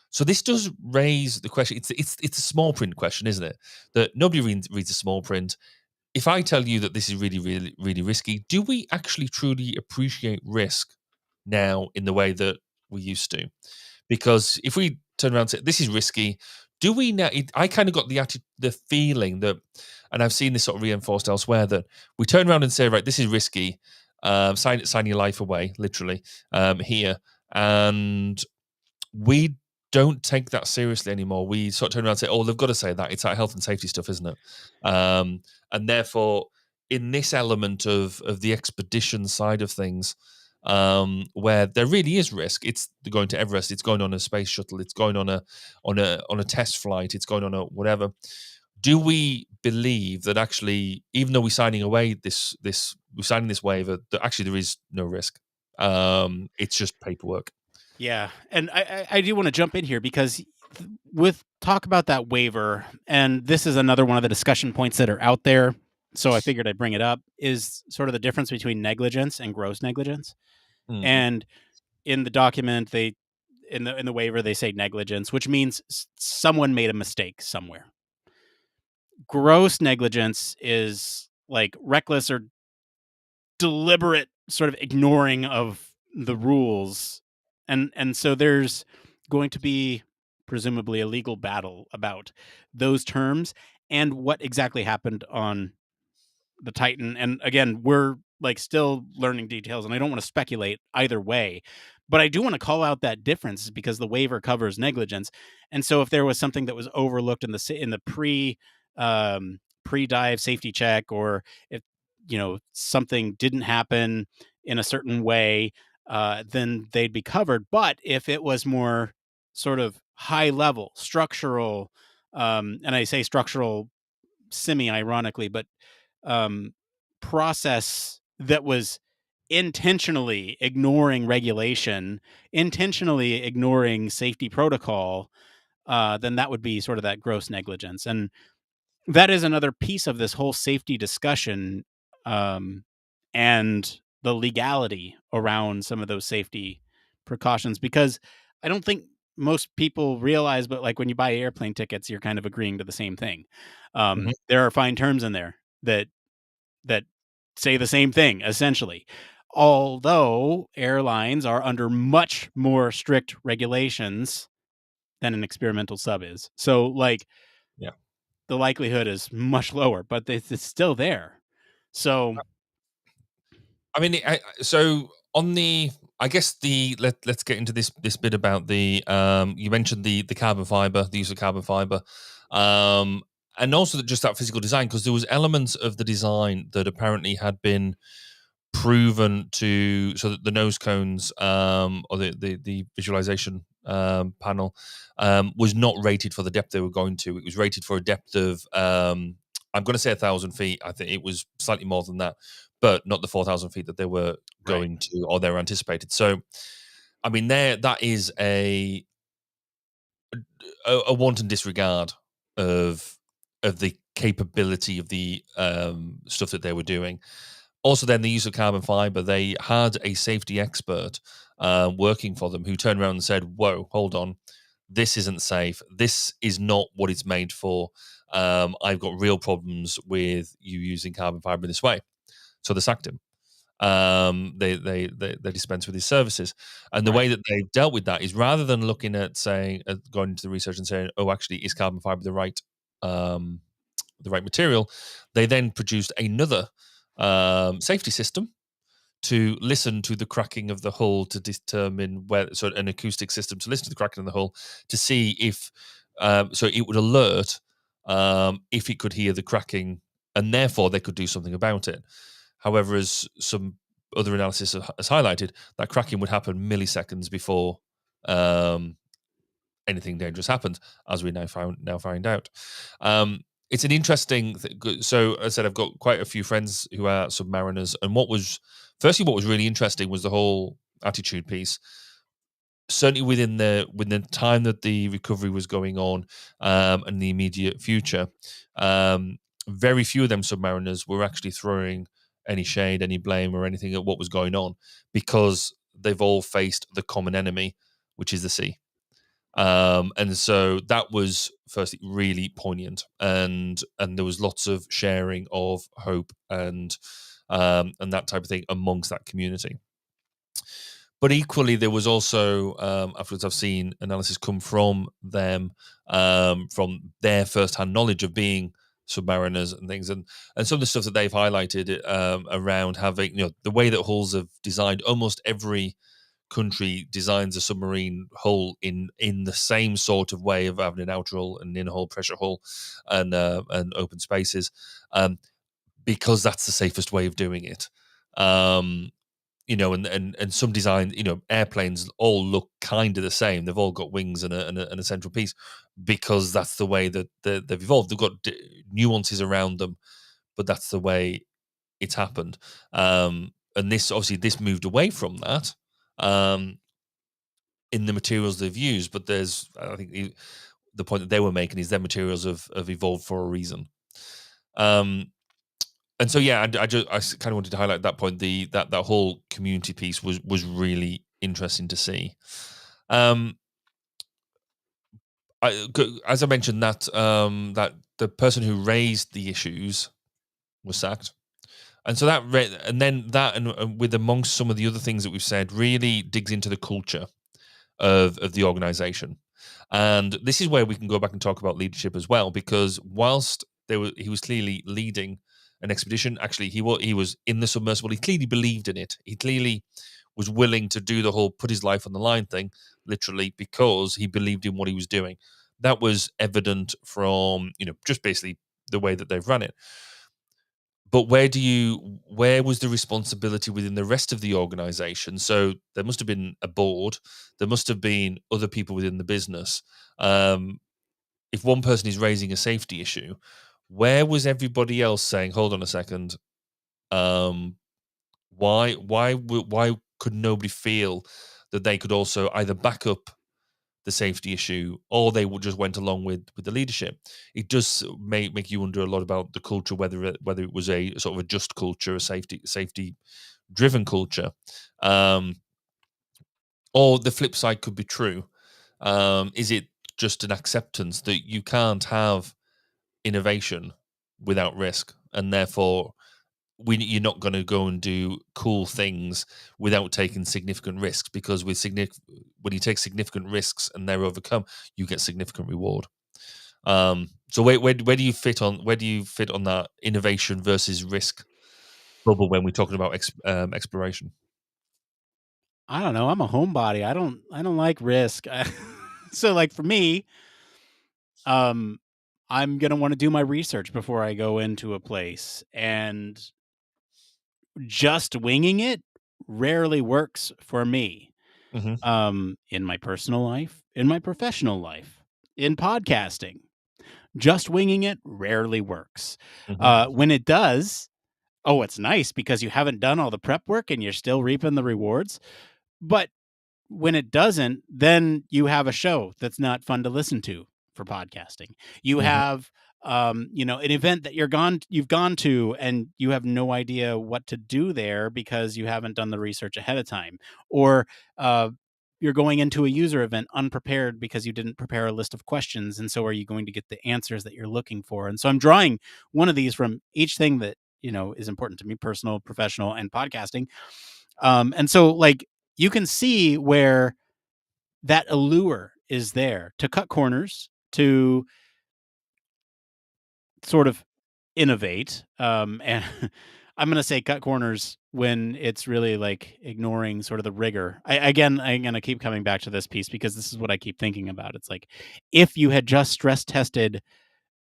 So this does raise the question. It's a small print question, isn't it? That nobody reads a small print. If I tell you that this is really, really, really risky, do we actually truly appreciate risk now in the way that we used to? Because if we turn around and say this is risky, do we now? I kind of got the feeling that, and I've seen this sort of reinforced elsewhere, that we turn around and say, right, this is risky. Sign your life away, literally here, and we don't take that seriously anymore. We sort of turn around and say, oh, they've got to say that. It's that health and safety stuff, isn't it? And therefore, in this element of the expedition side of things, where there really is risk, it's going to Everest, it's going on a space shuttle, it's going on a test flight, it's going on a whatever. Do we believe that actually, even though we're signing away we're signing this waiver, that actually there is no risk? It's just paperwork. Yeah, and I do want to jump in here because with talk about that waiver, and this is another one of the discussion points that are out there. So I figured I'd bring it up, is sort of the difference between negligence and gross negligence. And in the document, in the waiver they say negligence, which means someone made a mistake somewhere. Gross negligence is like reckless or deliberate sort of ignoring of the rules, and so there's going to be presumably a legal battle about those terms and what exactly happened on the Titan. And again, we're like still learning details, and I don't want to speculate either way. But I do want to call out that difference because the waiver covers negligence, and so if there was something that was overlooked in the pre dive safety check, or if something didn't happen in a certain way, then they'd be covered. But if it was more sort of high level structural, and I say structural semi ironically, but um, process that was intentionally ignoring regulation, intentionally ignoring safety protocol, then that would be sort of that gross negligence. And that is another piece of this whole safety discussion, and the legality around some of those safety precautions, because I don't think most people realize, but like when you buy airplane tickets, you're kind of agreeing to the same thing. Mhm. There are fine terms in there that say the same thing, essentially. Although airlines are under much more strict regulations than an experimental sub is. So, like, Yeah. the likelihood is much lower, but it's still there. So, I mean, so on the, I guess let's get into this bit about the you mentioned the carbon fiber, the use of carbon fiber, and also just that physical design, because there was elements of the design that apparently had been proven to, so that the nose cones, or the visualization panel, was not rated for the depth they were going to. It was rated for a depth of I'm going to say 1,000 feet. I think it was slightly more than that, but not the 4,000 feet that they were right, going to, or they were anticipated. So, I mean, that is a wanton disregard of the capability of the stuff that they were doing. Also, then the use of carbon fiber, they had a safety expert working for them who turned around and said, "Whoa, hold on, this isn't safe. This is not what it's made for. I've got real problems with you using carbon fiber in this way." So they sacked him. They dispense with his services, and the way right, that they've dealt with that is, rather than looking at saying, going into the research and saying, "Oh, actually, is carbon fiber um, the right material?" They then produced another safety system to listen to the cracking of the hull, to determine where, so an acoustic system to listen to the cracking of the hull to see if, so it would alert if it could hear the cracking, and therefore they could do something about it. However, as some other analysis has highlighted, that cracking would happen milliseconds before um, anything dangerous happens, as we now find out. It's an interesting so as I said, I've got quite a few friends who are submariners, and what was really interesting was the whole attitude piece. Certainly within the time that the recovery was going on, and the immediate future, um, very few of them submariners were actually throwing any shade, any blame, or anything at what was going on, because they've all faced the common enemy, which is the sea. And so that was firstly really poignant, and there was lots of sharing of hope and that type of thing amongst that community. But equally, there was also, afterwards, I've seen analysis come from them, from their first-hand knowledge of being submariners and things, and some of the stuff that they've highlighted around having, the way that hulls have designed. Almost every country designs a submarine hull in the same sort of way of having an outer hull and inner hull, pressure hull, and open spaces, because that's the safest way of doing it. Um, and some design, airplanes all look kind of the same. They've all got wings and a central piece, because that's the way that they've evolved. They've got nuances around them, but that's the way it's happened. And this moved away from that. In the materials they've used, but there's, I think, the point that they were making is their materials have evolved for a reason. And so, yeah, I kind of wanted to highlight that point. That whole community piece was really interesting to see. As I mentioned, that the person who raised the issues was sacked. And so and with amongst some of the other things that we've said, really digs into the culture of the organization. And this is where we can go back and talk about leadership as well, because whilst he was clearly leading an expedition. Actually, he was in the submersible. He clearly believed in it. He clearly was willing to do the whole put his life on the line thing, literally, because he believed in what he was doing. That was evident from, just basically the way that they've run it. But where was the responsibility within the rest of the organization? So there must have been a board. There must have been other people within the business. If one person is raising a safety issue, where was everybody else saying, hold on a second, why could nobody feel that they could also either back up the safety issue, or they just went along with the leadership? It does make you wonder a lot about the culture, whether it was a sort of a just culture, a safety driven culture, or the flip side could be true. Is it just an acceptance that you can't have innovation without risk, and therefore you're not going to go and do cool things without taking significant risks, because when you take significant risks and they're overcome, you get significant reward. So where do you fit on that innovation versus risk bubble when we're talking about exploration? I don't know. I'm a homebody. I don't like risk. So like for me, I'm going to want to do my research before I go into a place, and just winging it rarely works for me. In my personal life, in my professional life, in podcasting, just winging it rarely works. When it does, it's nice because you haven't done all the prep work and you're still reaping the rewards. But when it doesn't, then you have a show that's not fun to listen to for podcasting. You have an event that you've gone to, and you have no idea what to do there because you haven't done the research ahead of time. Or you're going into a user event unprepared because you didn't prepare a list of questions, and so are you going to get the answers that you're looking for? And so I'm drawing one of these from each thing that is important to me: personal, professional, and podcasting. And so like you can see where that allure is there to cut corners, to sort of innovate. And I'm going to say cut corners when it's really like ignoring sort of the rigor. I'm going to keep coming back to this piece because this is what I keep thinking about. It's like, if you had just stress tested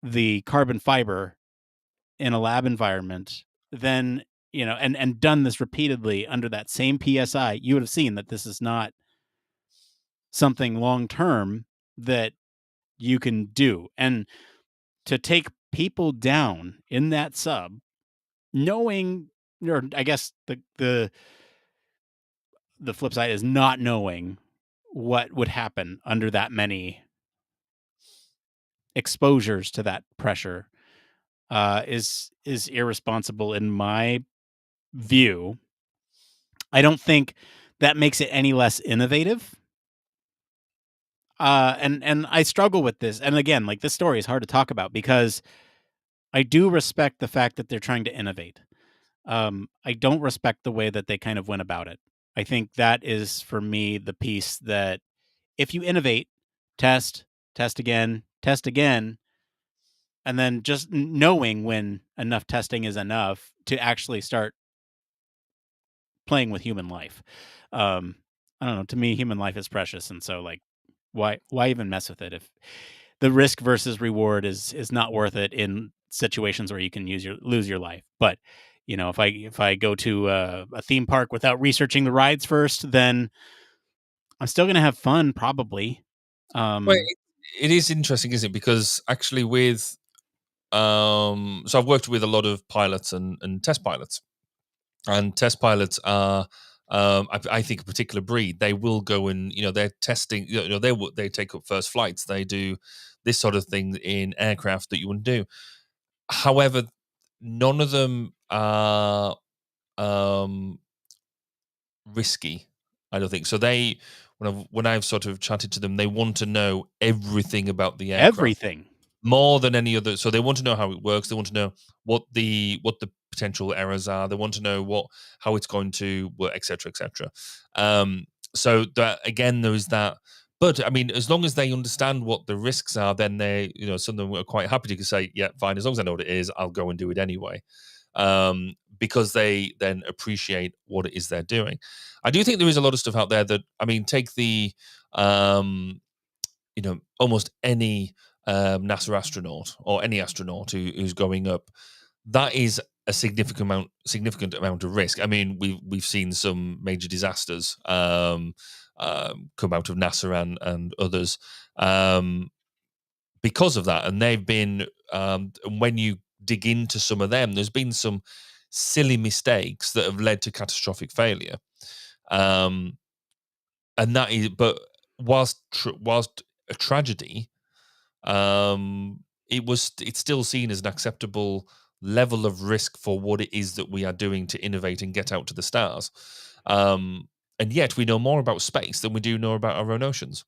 the carbon fiber in a lab environment, then, and done this repeatedly under that same PSI, you would have seen that this is not something long-term that you can do. And to take people down in that sub, knowing, or I guess the flip side is not knowing what would happen under that many exposures to that pressure, is irresponsible in my view. I don't think that makes it any less innovative. And I struggle with this. And again, like, this story is hard to talk about because I do respect the fact that they're trying to innovate. I don't respect the way that they kind of went about it. I think that is, for me, the piece that if you innovate, test again, and then just knowing when enough testing is enough to actually start playing with human life. I don't know. To me, human life is precious. And so, like, why even mess with it if the risk versus reward is not worth it in situations where you can lose your life? But if I go to a theme park without researching the rides first, then I'm still going to have fun, probably. Well, it is interesting, isn't it? Because actually, with so I've worked with a lot of pilots and test pilots, and test pilots are. I think a particular breed. They will go and they're testing. They take up first flights. They do this sort of thing in aircraft that you wouldn't do. However, none of them are risky. I don't think so. They when I've sort of chatted to them, they want to know everything about the aircraft. Everything. More than any other. So they want to know how it works. They want to know what the potential errors are. They want to know how it's going to work, etc., etc. So that again, there is that. But I mean, as long as they understand what the risks are, then they, some of them are quite happy to say, yeah, fine. As long as I know what it is, I'll go and do it anyway. Because they then appreciate what it is they're doing. I do think there is a lot of stuff out there that, I mean, take the, almost any NASA astronaut or any astronaut who's going up. That is a significant amount of risk. I mean, we've seen some major disasters come out of NASA and others because of that, and they've been. When you dig into some of them, there's been some silly mistakes that have led to catastrophic failure, and that is. But whilst a tragedy, it's still seen as an acceptable level of risk for what it is that we are doing to innovate and get out to the stars. And yet we know more about space than we do know about our own oceans,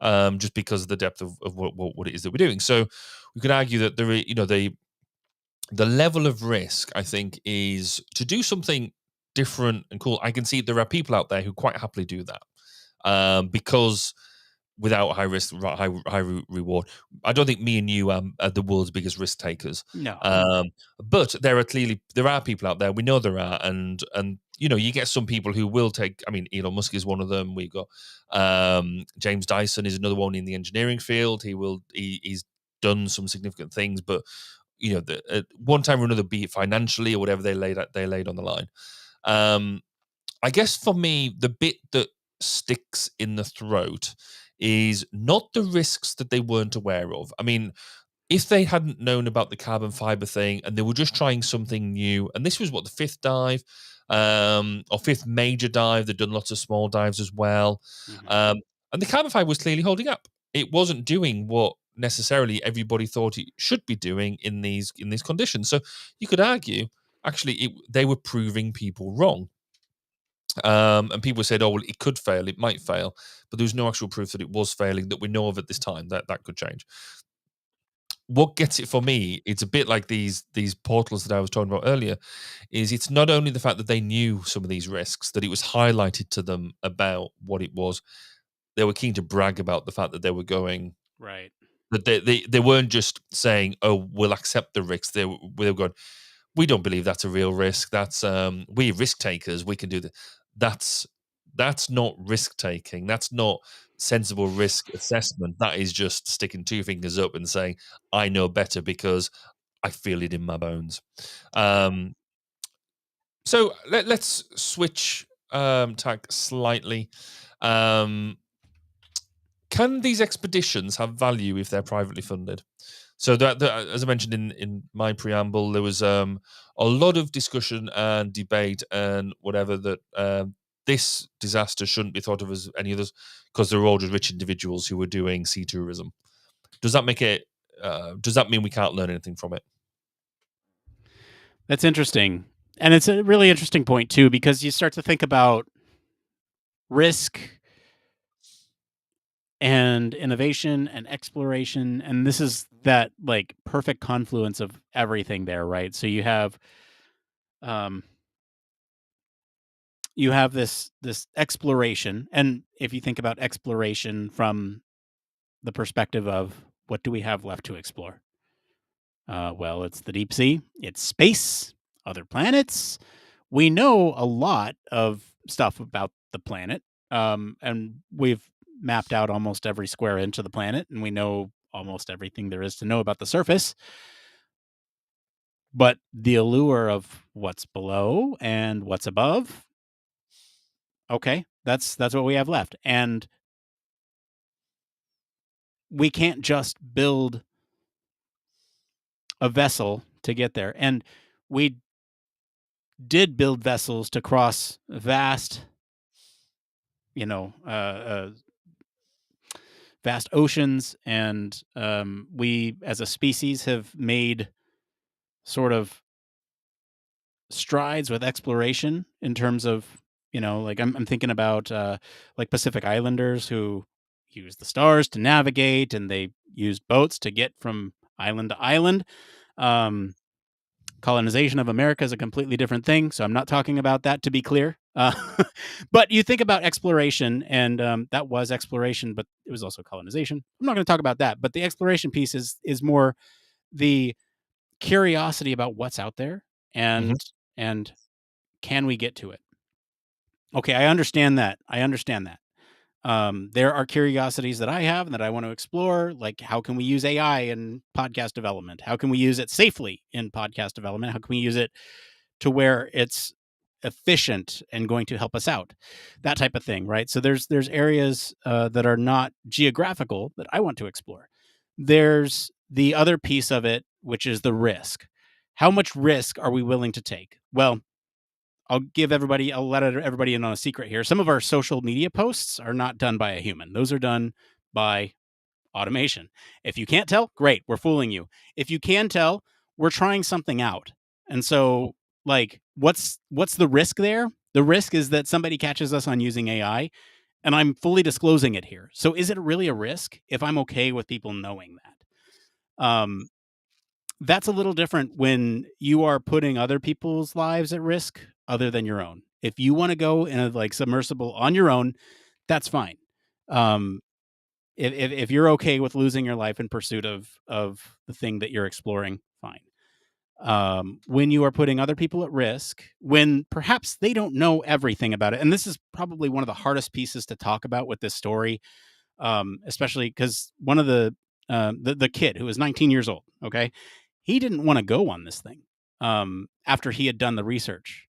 just because of the depth of what it is that we're doing. So we could argue that the level of risk, I think, is to do something different and cool. I can see there are people out there who quite happily do that, because without high risk, high reward. I don't think me and you are the world's biggest risk takers. No. But there are people out there. We know there are, and you get some people who will take. I mean, Elon Musk is one of them. We've got James Dyson is another one in the engineering field. He's done some significant things, but one time or another, be it financially or whatever they laid on the line. I guess for me, the bit that sticks in the throat is not the risks that they weren't aware of. I mean, if they hadn't known about the carbon fiber thing and they were just trying something new, and this was the fifth dive, or fifth major dive, they'd done lots of small dives as well. Mm-hmm. And the carbon fiber was clearly holding up. It wasn't doing what necessarily everybody thought it should be doing in these conditions. So you could argue, actually, they were proving people wrong. And people said, "Oh, well, it could fail. It might fail," but there was no actual proof that it was failing that we know of at this time. That could change. What gets it for me? It's a bit like these portals that I was talking about earlier. Is it's not only the fact that they knew some of these risks, that it was highlighted to them about what it was. They were keen to brag about the fact that they were going right. That they weren't just saying, "Oh, we'll accept the risks." They were going, "We don't believe that's a real risk. That's we're risk takers. We can do that." That's not risk taking. That's not sensible risk assessment. That is just sticking two fingers up and saying, "I know better because I feel it in my bones." So let's switch tack slightly. Can these expeditions have value if they're privately funded? So that as I mentioned in my preamble, there was a lot of discussion and debate and whatever that this disaster shouldn't be thought of as any others because they're all just rich individuals who were doing sea tourism. Does that make it? Does that mean we can't learn anything from it? That's interesting. And it's a really interesting point, too, because you start to think about risk and innovation and exploration. And this is that perfect confluence of everything there, right? So you have this exploration. And if you think about exploration from the perspective of what do we have left to explore? Well, it's the deep sea, it's space, other planets. We know a lot of stuff about the planet, and we've mapped out almost every square inch of the planet, and we know almost everything there is to know about the surface. But the allure of what's below and what's above, okay, that's what we have left. And we can't just build a vessel to get there. And we did build vessels to cross vast, vast oceans, and we, as a species, have made sort of strides with exploration in terms of, I'm thinking about Pacific Islanders who use the stars to navigate, and they use boats to get from island to island. Colonization of America is a completely different thing, so I'm not talking about that, to be clear. But you think about exploration, and that was exploration, but it was also colonization. I'm not going to talk about that, but the exploration piece is more the curiosity about what's out there, and can we get to it? Okay, I understand that. There are curiosities that I have and that I want to explore, like how can we use AI in podcast development? How can we use it safely in podcast development? How can we use it to where it's efficient and going to help us out? That type of thing, right? So there's areas that are not geographical that I want to explore. There's the other piece of it, which is the risk. How much risk are we willing to take? Well, I'll let everybody in on a secret here. Some of our social media posts are not done by a human. Those are done by automation. If you can't tell, great, we're fooling you. If you can tell, we're trying something out. And so, like, what's the risk there? The risk is that somebody catches us on using AI, and I'm fully disclosing it here. So is it really a risk if I'm okay with people knowing that? That's a little different when you are putting other people's lives at risk other than your own. If you want to go in a like submersible on your own, that's fine. If you're okay with losing your life in pursuit of the thing that you're exploring, fine. When you are putting other people at risk, when perhaps they don't know everything about it, and this is probably one of the hardest pieces to talk about with this story, especially because one of the kid who was 19 years old, okay, he didn't want to go on this thing after he had done the research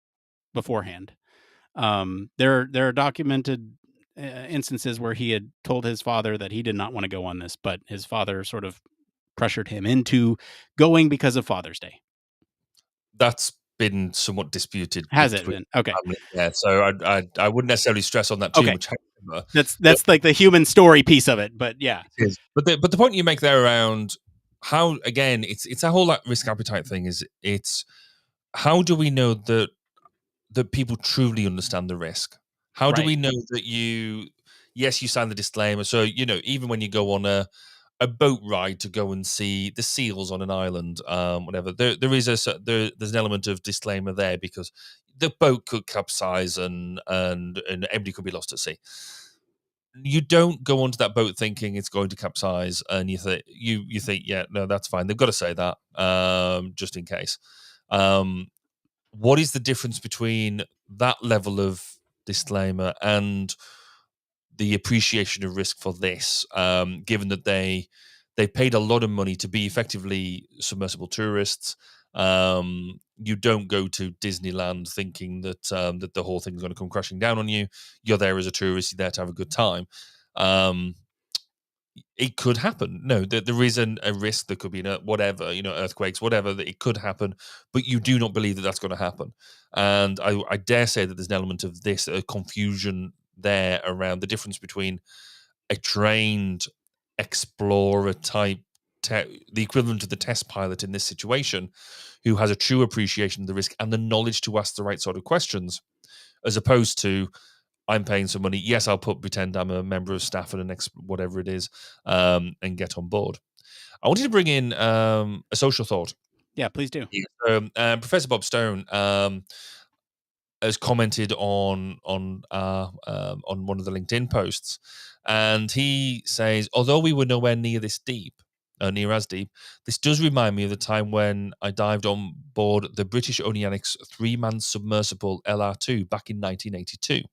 beforehand. There are documented instances where he had told his father that he did not want to go on this, but his father sort of pressured him into going because of Father's Day. That's been somewhat disputed. Has it been? Okay. Yeah, so I wouldn't necessarily stress on that too much. That's like the human story piece of it, but yeah. It is. But the point you make there around how, again, it's a whole like risk appetite thing. Is it's how do we know that people truly understand the risk? How do we know that you sign the disclaimer? So, even when you go on a boat ride to go and see the seals on an island, whatever, there's an element of disclaimer there because the boat could capsize and everybody could be lost at sea. You don't go onto that boat thinking it's going to capsize, and you think, yeah, no, that's fine. They've got to say that just in case. What is the difference between that level of disclaimer and the appreciation of risk for this, given that they paid a lot of money to be effectively submersible tourists? You don't go to Disneyland thinking that that the whole thing's going to come crashing down on you. You're there as a tourist. You're there to have a good time. It could happen. No, there is a risk. There could be whatever, earthquakes, whatever, that it could happen, but you do not believe that that's going to happen. And I dare say that there's an element of this confusion there around the difference between a trained explorer type, the equivalent of the test pilot in this situation, who has a true appreciation of the risk and the knowledge to ask the right sort of questions, as opposed to, I'm paying some money. Yes, I'll pretend I'm a member of staff at whatever it is, and get on board. I wanted to bring in a social thought. Yeah, please do. Professor Bob Stone has commented on one of the LinkedIn posts, and he says, although we were nowhere near as deep, this does remind me of the time when I dived on board the British Oceanics 3-man submersible LR2 back in 1982.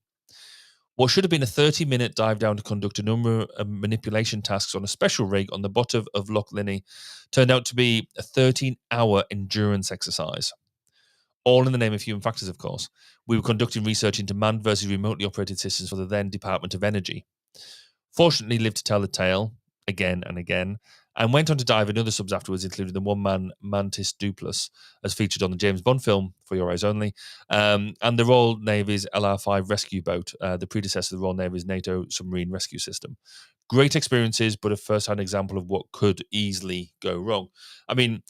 What should have been a 30-minute dive down to conduct a number of manipulation tasks on a special rig on the bottom of Loch Linnhe turned out to be a 13-hour endurance exercise. All in the name of human factors, of course. We were conducting research into manned versus remotely operated systems for the then Department of Energy. Fortunately, lived to tell the tale again and again, and went on to dive in other subs afterwards, including the one-man Mantis Dupless, as featured on the James Bond film, For Your Eyes Only, and the Royal Navy's LR-5 rescue boat, the predecessor of the Royal Navy's NATO submarine rescue system. Great experiences, but a first-hand example of what could easily go wrong. I mean,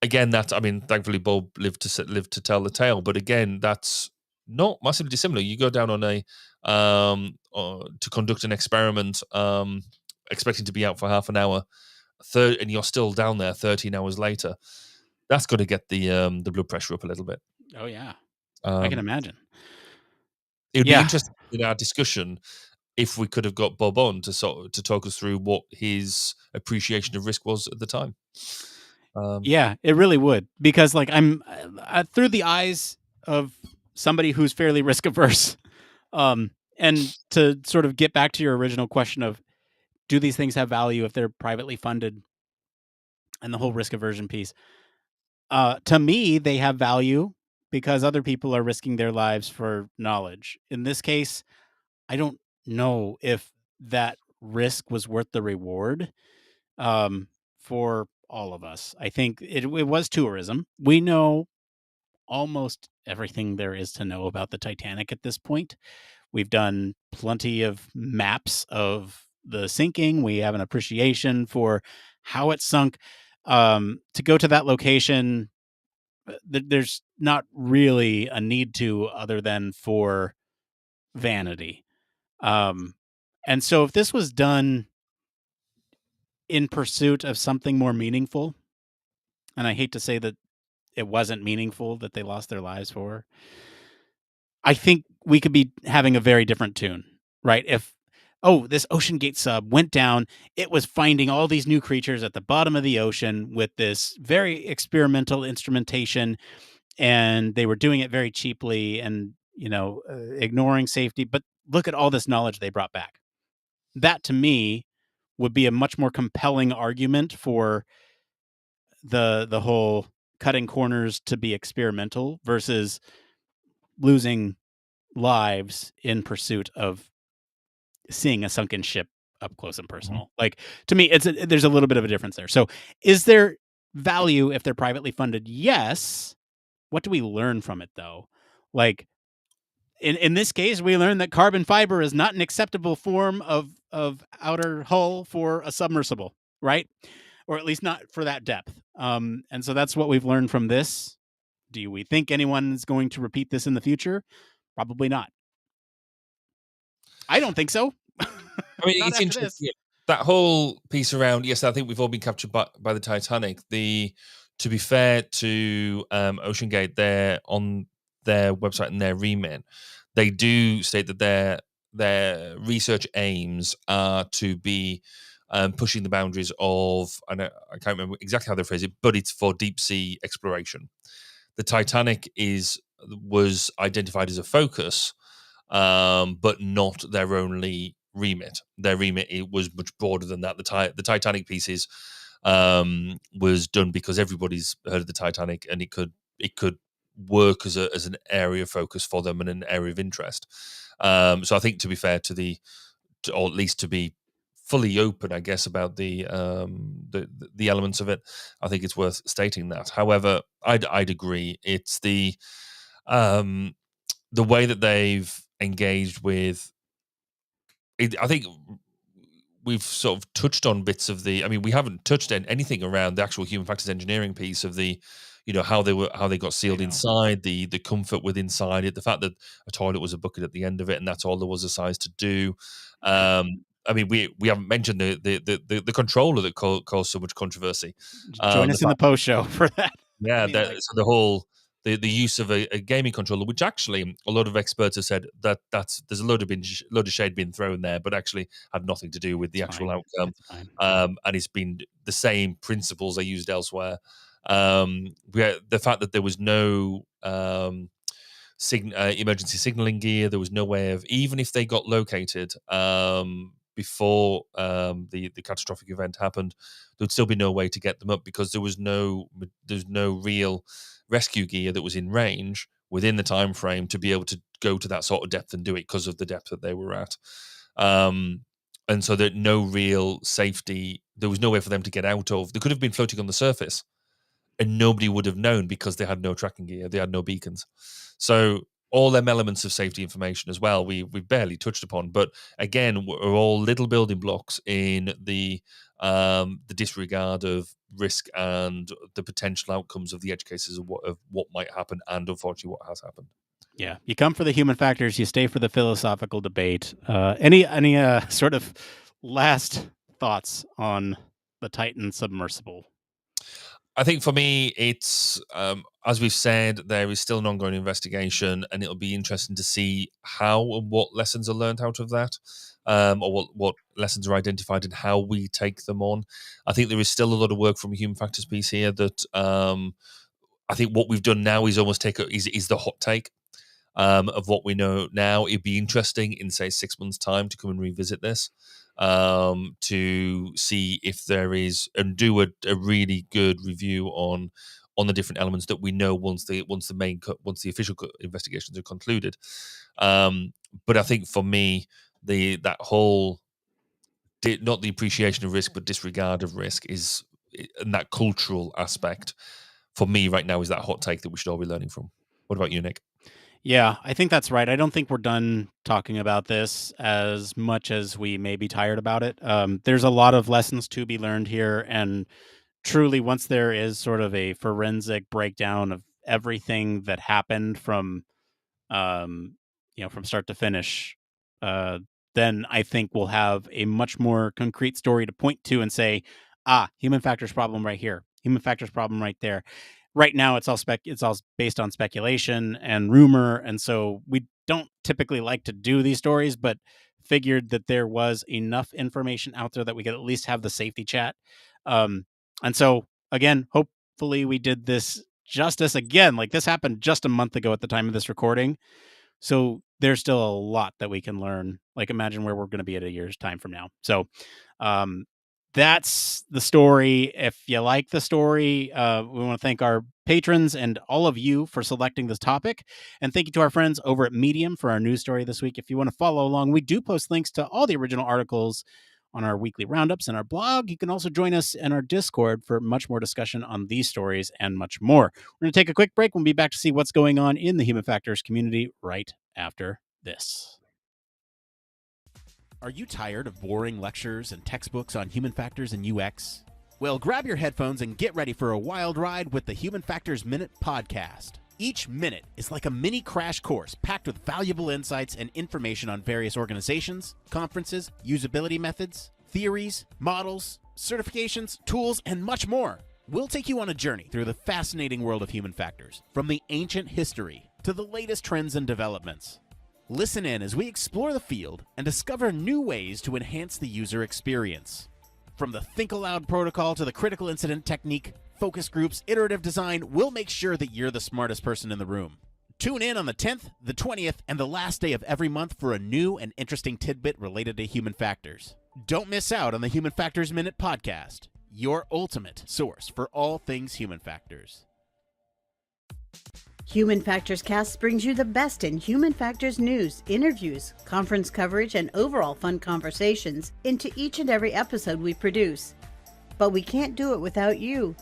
again, thankfully Bob lived to tell the tale, but again, that's not massively dissimilar. You go down on to conduct an experiment, expecting to be out for half an hour, and you're still down there 13 hours later. that's got to get the blood pressure up a little bit. Oh yeah, I can Um, imagine. it would be Yeah. interesting in our discussion if we could have got Bob on to talk us through what his appreciation of risk was at the time. Yeah, it really would, because like I'm through the eyes of somebody who's fairly risk averse. And to sort of get back to your original question of, do these things have value if they're privately funded, and the whole risk aversion piece, to me, they have value because other people are risking their lives for knowledge. In this case, I don't know if that risk was worth the reward, for all of us. I think it was tourism. We know almost everything there is to know about the Titanic at this point. We've done plenty of maps of the sinking. We have an appreciation for how it sunk. To go to that location, there's not really a need to, other than for vanity. And so if this was done in pursuit of something more meaningful, and I hate to say that it wasn't meaningful that they lost their lives for, I think we could be having a very different tune, right? If, oh, this Ocean Gate sub went down, it was finding all these new creatures at the bottom of the ocean with this very experimental instrumentation, and they were doing it very cheaply and, ignoring safety. But look at all this knowledge they brought back. That to me would be a much more compelling argument for the whole cutting corners to be experimental versus losing lives in pursuit of seeing a sunken ship up close and personal. Like, to me, there's a little bit of a difference there. So is there value if they're privately funded? Yes. What do we learn from it, though? Like, in this case, we learned that carbon fiber is not an acceptable form of outer hull for a submersible, right? Or at least not for that depth. And so that's what we've learned from this. Do we think anyone is going to repeat this in the future? Probably not. I don't think so. I mean, it's interesting. That whole piece around, yes, I think we've all been captured by the Titanic. To be fair to OceanGate, they're on their website and their remit, they do state that their research aims are to be pushing the boundaries of, I can't remember exactly how they phrase it, but it's for deep sea exploration. The Titanic was identified as a focus, but not their only remit. Their remit, it was much broader than that. The Titanic pieces was done because everybody's heard of the Titanic, and it could work as an area of focus for them and an area of interest. So I think, to be fair or at least to be fully open, I guess, about the elements of it, I think it's worth stating that. However, I'd agree. It's the way that they've engaged with it. I think we've sort of touched on bits of we haven't touched on anything around the actual human factors engineering piece of how they got sealed inside, the comfort with inside it, the fact that a toilet was a bucket at the end of it, and that's all there was a size to do. We haven't mentioned the controller that caused so much controversy. Join us in the post show for that. Yeah, so the whole the use of a gaming controller, which actually a lot of experts have said there's a load of shade being thrown there, but actually had nothing to do with the actual outcome. And it's been the same principles they used elsewhere. The fact that there was no emergency signaling gear, there was no way of, even if they got located before the catastrophic event happened, there would still be no way to get them up because there's no real rescue gear that was in range within the time frame to be able to go to that sort of depth and do it because of the depth that they were at. And so that no real safety, there was no way for them to get out of. They could have been floating on the surface and nobody would have known because they had no tracking gear, they had no beacons. So all them elements of safety information as well, we barely touched upon. But again, we're all little building blocks in the disregard of risk and the potential outcomes of the edge cases of what might happen, and unfortunately what has happened. Yeah, you come for the human factors, you stay for the philosophical debate. Any sort of last thoughts on the Titan submersible? I think for me, it's as we've said, there is still an ongoing investigation, and it'll be interesting to see how and what lessons are learned out of that, or what lessons are identified and how we take them on. I think there is still a lot of work from a human factors piece here that I think what we've done now is almost is the hot take of what we know now. It'd be interesting in, say, 6 months' time to come and revisit this, to see if there is, and do a really good review on the different elements that we know once the official investigations are concluded. But I think for me, that whole not the appreciation of risk but disregard of risk is, and that cultural aspect for me right now is that hot take that we should all be learning from. What about you, Nick? Yeah, I think that's right. I don't think we're done talking about this as much as we may be tired about it. There's a lot of lessons to be learned here. And truly, once there is sort of a forensic breakdown of everything that happened um, from start to finish, uh, then I think we'll have a much more concrete story to point to and say, human factors problem right here, human factors problem right there. Right now, it's all based on speculation and rumor, and so we don't typically like to do these stories, but figured that there was enough information out there that we could at least have the safety chat. And so, again, hopefully, we did this justice. Again, like, this happened just a month ago at the time of this recording, so there's still a lot that we can learn. Like, imagine where we're going to be at a year's time from now. So, um, that's the story. If you like the story, we want to thank our patrons and all of you for selecting this topic. And thank you to our friends over at Medium for our news story this week. If you want to follow along, we do post links to all the original articles on our weekly roundups and our blog. You can also join us in our Discord for much more discussion on these stories and much more. We're going to take a quick break. We'll be back to see what's going on in the Human Factors community right after this. Are you tired of boring lectures and textbooks on human factors and UX? Well, grab your headphones and get ready for a wild ride with the Human Factors Minute podcast. Each minute is like a mini crash course packed with valuable insights and information on various organizations, conferences, usability methods, theories, models, certifications, tools, and much more. We'll take you on a journey through the fascinating world of human factors, from the ancient history to the latest trends and developments. Listen in as we explore the field and discover new ways to enhance the user experience. From the Think Aloud protocol to the critical incident technique, focus groups, iterative design, we'll make sure that you're the smartest person in the room. Tune in on the 10th, the 20th, and the last day of every month for a new and interesting tidbit related to human factors. Don't miss out on the Human Factors Minute podcast, your ultimate source for all things human factors. Human Factors Cast brings you the best in human factors news, interviews, conference coverage, and overall fun conversations into each and every episode we produce. But we can't do it without you.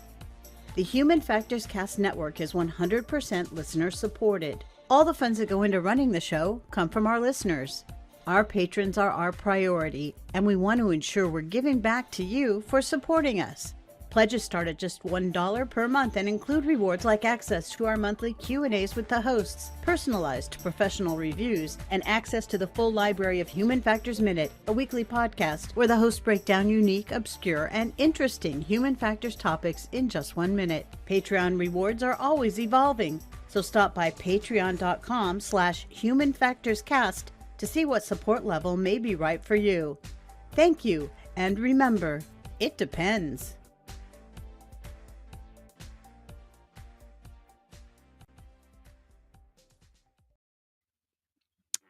The Human Factors Cast network is 100% listener supported. All the funds that go into running the show come from our listeners. Our patrons are our priority, and we want to ensure we're giving back to you for supporting us. Pledges start at just $1 per month and include rewards like access to our monthly Q&As with the hosts, personalized professional reviews, and access to the full library of Human Factors Minute, a weekly podcast where the hosts break down unique, obscure, and interesting human factors topics in just 1 minute. Patreon rewards are always evolving, so stop by patreon.com/humanfactorscast to see what support level may be right for you. Thank you, and remember, it depends.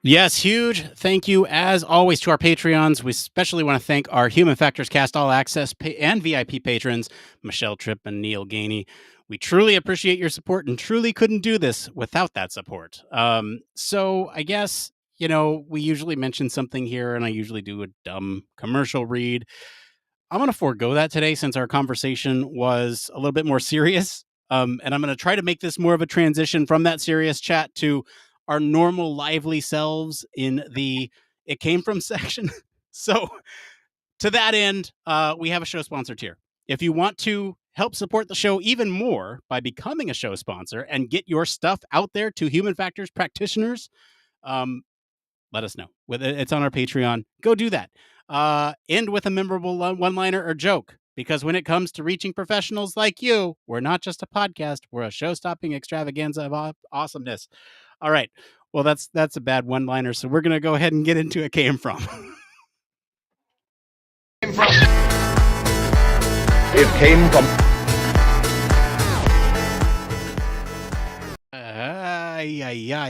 Yes, huge thank you, as always, to our Patreons. We especially want to thank our Human Factors Cast All Access and VIP patrons, Michelle Tripp and Neil Gainey. We truly appreciate your support and truly couldn't do this without that support. So I guess, we usually mention something here, and I usually do a dumb commercial read. I'm going to forego that today since our conversation was a little bit more serious. And I'm going to try to make this more of a transition from that serious chat to our normal lively selves in the It Came From section. So to that end, we have a show sponsor tier. If you want to help support the show even more by becoming a show sponsor and get your stuff out there to human factors practitioners, let us know. It's on our Patreon. Go do that. End with a memorable one-liner or joke. Because when it comes to reaching professionals like you, we're not just a podcast, we're a show-stopping extravaganza of awesomeness. All right. Well, that's a bad one-liner, so we're going to go ahead and get into It Came From. It came from.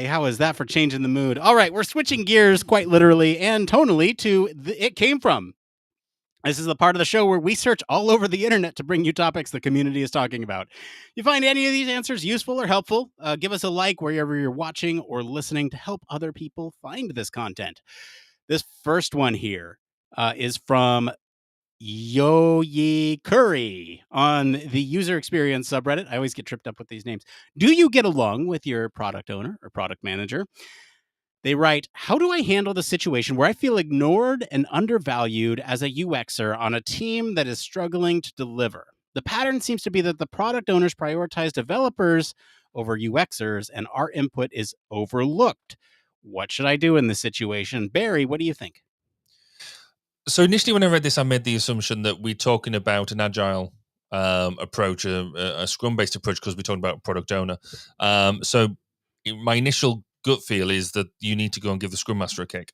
How is that for changing the mood? All right, we're switching gears quite literally and tonally to It Came From. This is the part of the show where we search all over the internet to bring you topics the community is talking about. If you find any of these answers useful or helpful, give us a like wherever you're watching or listening to help other people find this content. This first one here is from Yoyi Curry on the user experience subreddit. I always get tripped up with these names. Do you get along with your product owner or product manager? They write, how do I handle the situation where I feel ignored and undervalued as a UXer on a team that is struggling to deliver? The pattern seems to be that the product owners prioritize developers over UXers and our input is overlooked. What should I do in this situation? Barry, what do you think? So initially when I read this, I made the assumption that we're talking about an agile approach, a Scrum-based approach, because we're talking about product owner. So my initial gut feel is that you need to go and give the Scrum Master a kick,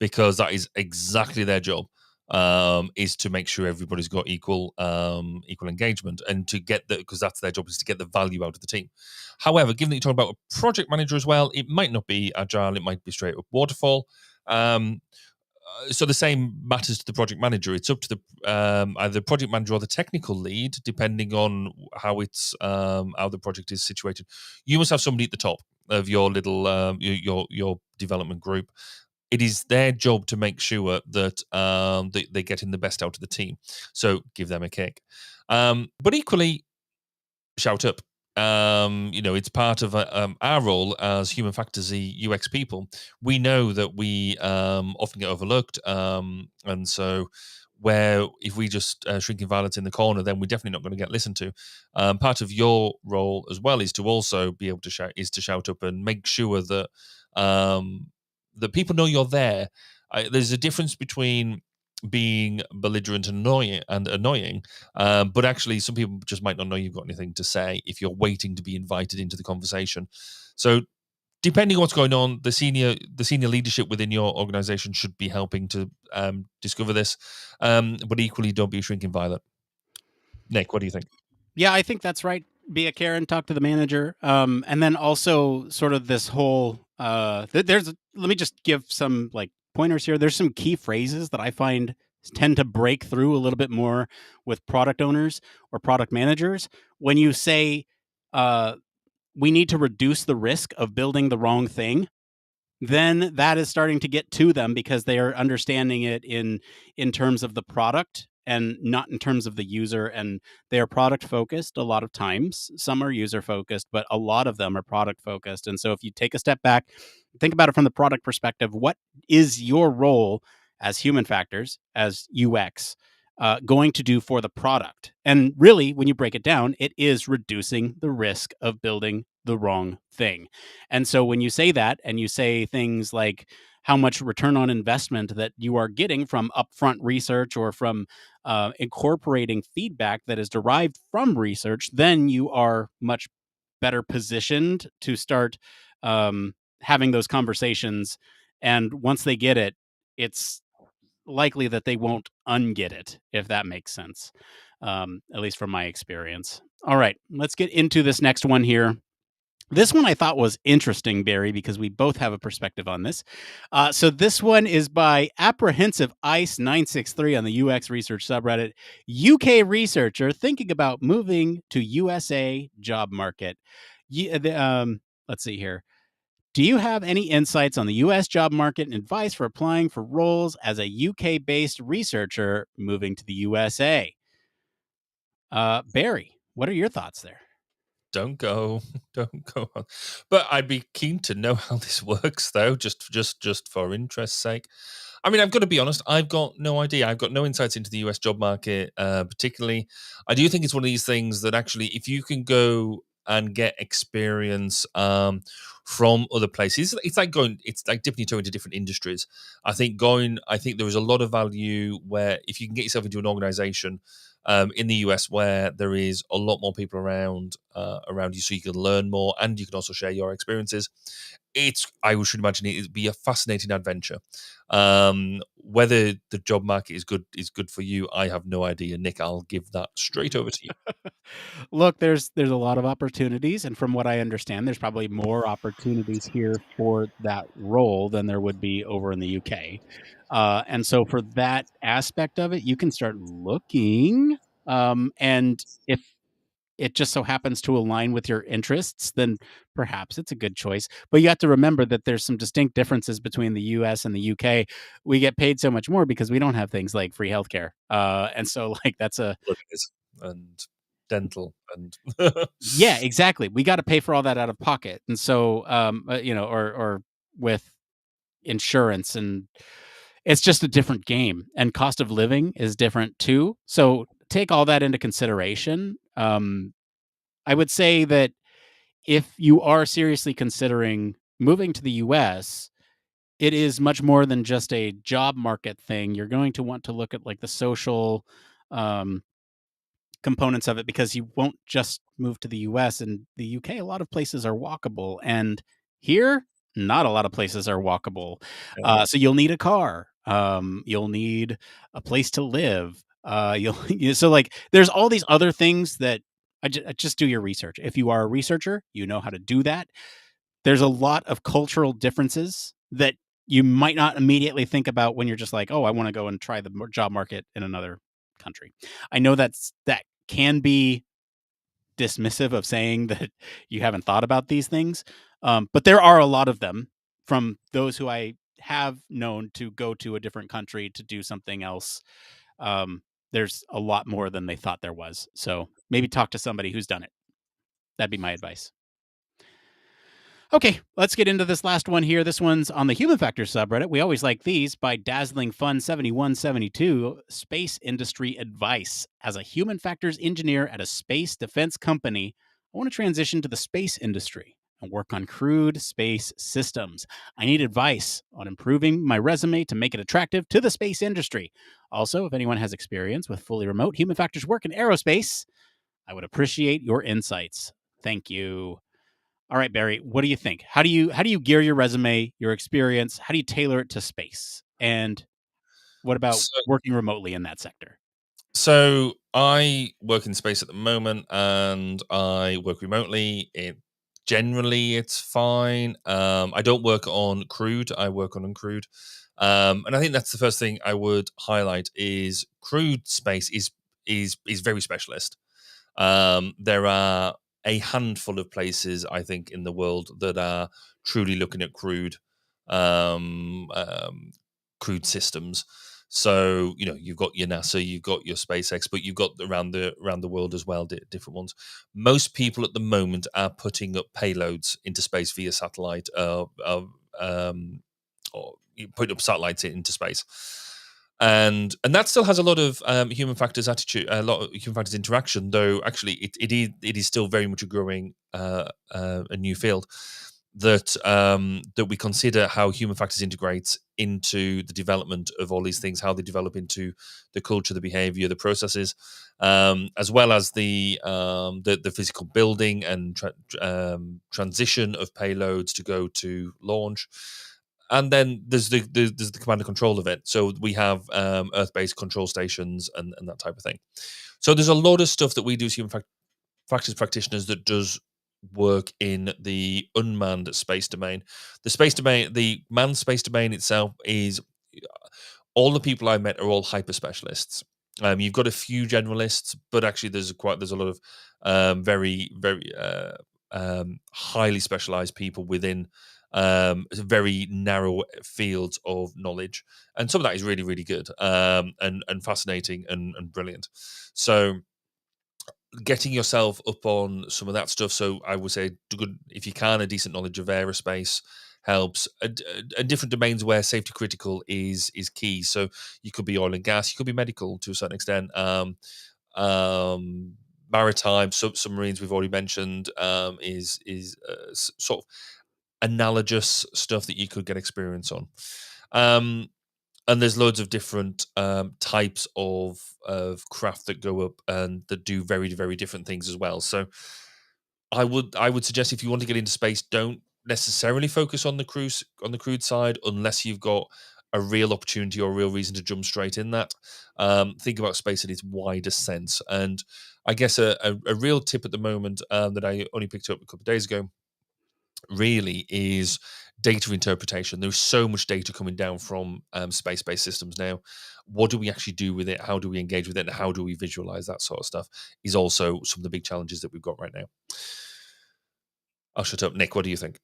because that is exactly their job, is to make sure everybody's got equal engagement, and to get because that's their job, is to get the value out of the team. However, given that you're talking about a project manager as well, it might not be agile, it might be straight up waterfall. So the same matters to the project manager. It's up to the either the project manager or the technical lead, depending on how the project is situated. You must have somebody at the top of your little your development group. It is their job to make sure that they're getting the best out of the team. So give them a kick, but equally shout up. It's part of our role as human factors UX people. We know that we often get overlooked, and so where if we just shrinking violets in the corner, then we're definitely not going to get listened to. Part of your role as well is to also be able to shout up and make sure that that people know you're there. There's a difference between being belligerent and annoying, but actually some people just might not know you've got anything to say if you're waiting to be invited into the conversation. So depending on what's going on, the senior leadership within your organization should be helping to discover this, but equally don't be a shrinking violet. Nick, what do you think? Yeah, I think that's right. Be a Karen, talk to the manager, and then also sort of this whole let me just give some like pointers here. There's some key phrases that I find tend to break through a little bit more with product owners or product managers. When you say we need to reduce the risk of building the wrong thing, then that is starting to get to them because they are understanding it in terms of the product and not in terms of the user. And they are product focused a lot of times. Some are user focused, but a lot of them are product focused. And so if you take a step back, think about it from the product perspective, what is your role as human factors, as UX, going to do for the product? And really, when you break it down, it is reducing the risk of building the wrong thing. And so when you say that and you say things like how much return on investment that you are getting from upfront research or from incorporating feedback that is derived from research, then you are much better positioned to start having those conversations. And once they get it, it's likely that they won't unget it, if that makes sense, at least from my experience. All right, let's get into this next one here. This one I thought was interesting, Barry, because we both have a perspective on this. So this one is by Apprehensive Ice 963 on the UX Research subreddit. UK researcher thinking about moving to USA job market. Let's see here. Do you have any insights on the US job market and advice for applying for roles as a UK-based researcher moving to the USA? Barry, what are your thoughts there? Don't go on. But I'd be keen to know how this works, though, just for interest's sake. I mean, I've got to be honest, I've got no idea. I've got no insights into the US job market, particularly. I do think it's one of these things that actually, if you can go and get experience from other places. It's like dipping your toe into different industries. I think there is a lot of value where if you can get yourself into an organization in the US where there is a lot more people around you, so you can learn more and you can also share your experiences. I should imagine it'd be a fascinating adventure. Whether the job market is good for you, I have no idea. Nick, I'll give that straight over to you. Look, there's a lot of opportunities, and from what I understand, there's probably more opportunities here for that role than there would be over in the UK. And so for that aspect of it, you can start looking. And if it just so happens to align with your interests, then perhaps it's a good choice. But you have to remember that there's some distinct differences between the US and the UK. We get paid so much more because we don't have things like free healthcare. And so like that's a And dental and yeah, exactly. We got to pay for all that out of pocket. And so or with insurance, and it's just a different game, and cost of living is different too. So take all that into consideration. I would say that if you are seriously considering moving to the US, it is much more than just a job market thing. You're going to want to look at like the social um, components of it, because you won't just move to the US. And the UK, a lot of places are walkable, and here, not a lot of places are walkable. So you'll need a car. You'll need a place to live. So like there's all these other things that just do your research. If you are a researcher, you know how to do that. There's a lot of cultural differences that you might not immediately think about when you're just like, oh, I want to go and try the job market in another country. I know that can be dismissive of saying that you haven't thought about these things, but there are a lot of them from those who I have known to go to a different country to do something else. There's a lot more than they thought there was. So maybe talk to somebody who's done it. That'd be my advice. Okay, let's get into this last one here. This one's on the Human Factors subreddit. We always like these, by Dazzling Fun 7172. Space industry advice. As a human factors engineer at a space defense company, I want to transition to the space industry and work on crewed space systems. I need advice on improving my resume to make it attractive to the space industry. Also, if anyone has experience with fully remote human factors work in aerospace, I would appreciate your insights. Thank you. All right, Barry, what do you think? How do you gear your resume, your experience? How do you tailor it to space? And what about working remotely in that sector? So I work in space at the moment, and I work remotely. Generally it's fine. I don't work on crewed. I work on uncrewed, and I think that's the first thing I would highlight is crewed space is very specialist. There are a handful of places, I think, in the world that are truly looking at um, um, crewed systems. So you've got your NASA, you've got your SpaceX, but you've got around the world as well, different ones. Most people at the moment are putting up payloads into space via satellite, or putting up satellites into space, and that still has a lot of human factors attitude, a lot of human factors interaction. Though actually, it is still very much a growing a new field that we consider how human factors integrates into the development of all these things, how they develop into the culture, the behavior, the processes, as well as the physical building and transition of payloads to go to launch. And then there's the command and control of it. So we have Earth-based control stations and that type of thing. So there's a lot of stuff that we do as human factors practitioners that does work in the unmanned space domain. The manned space domain itself is all the people I met are all hyper specialists. You've got a few generalists, but actually there's a lot of very highly specialized people within very narrow fields of knowledge, and some of that is really really good, and fascinating and brilliant. So getting yourself up on some of that stuff. So I would say, good if you can, a decent knowledge of aerospace helps. And different domains where safety critical is key. So you could be oil and gas, you could be medical to a certain extent. Maritime, submarines we've already mentioned, is sort of analogous stuff that you could get experience on. And there's loads of different types of craft that go up and that do very, very different things as well. So I would suggest, if you want to get into space, don't necessarily focus on the crewed side unless you've got a real opportunity or a real reason to jump straight in that. Think about space in its widest sense. And I guess a real tip at the moment that I only picked up a couple of days ago really is data interpretation. There's so much data coming down from space-based systems now. What do we actually do with it? How do we engage with it? And how do we visualize that sort of stuff is also some of the big challenges that we've got right now. I'll shut up. Nick, what do you think?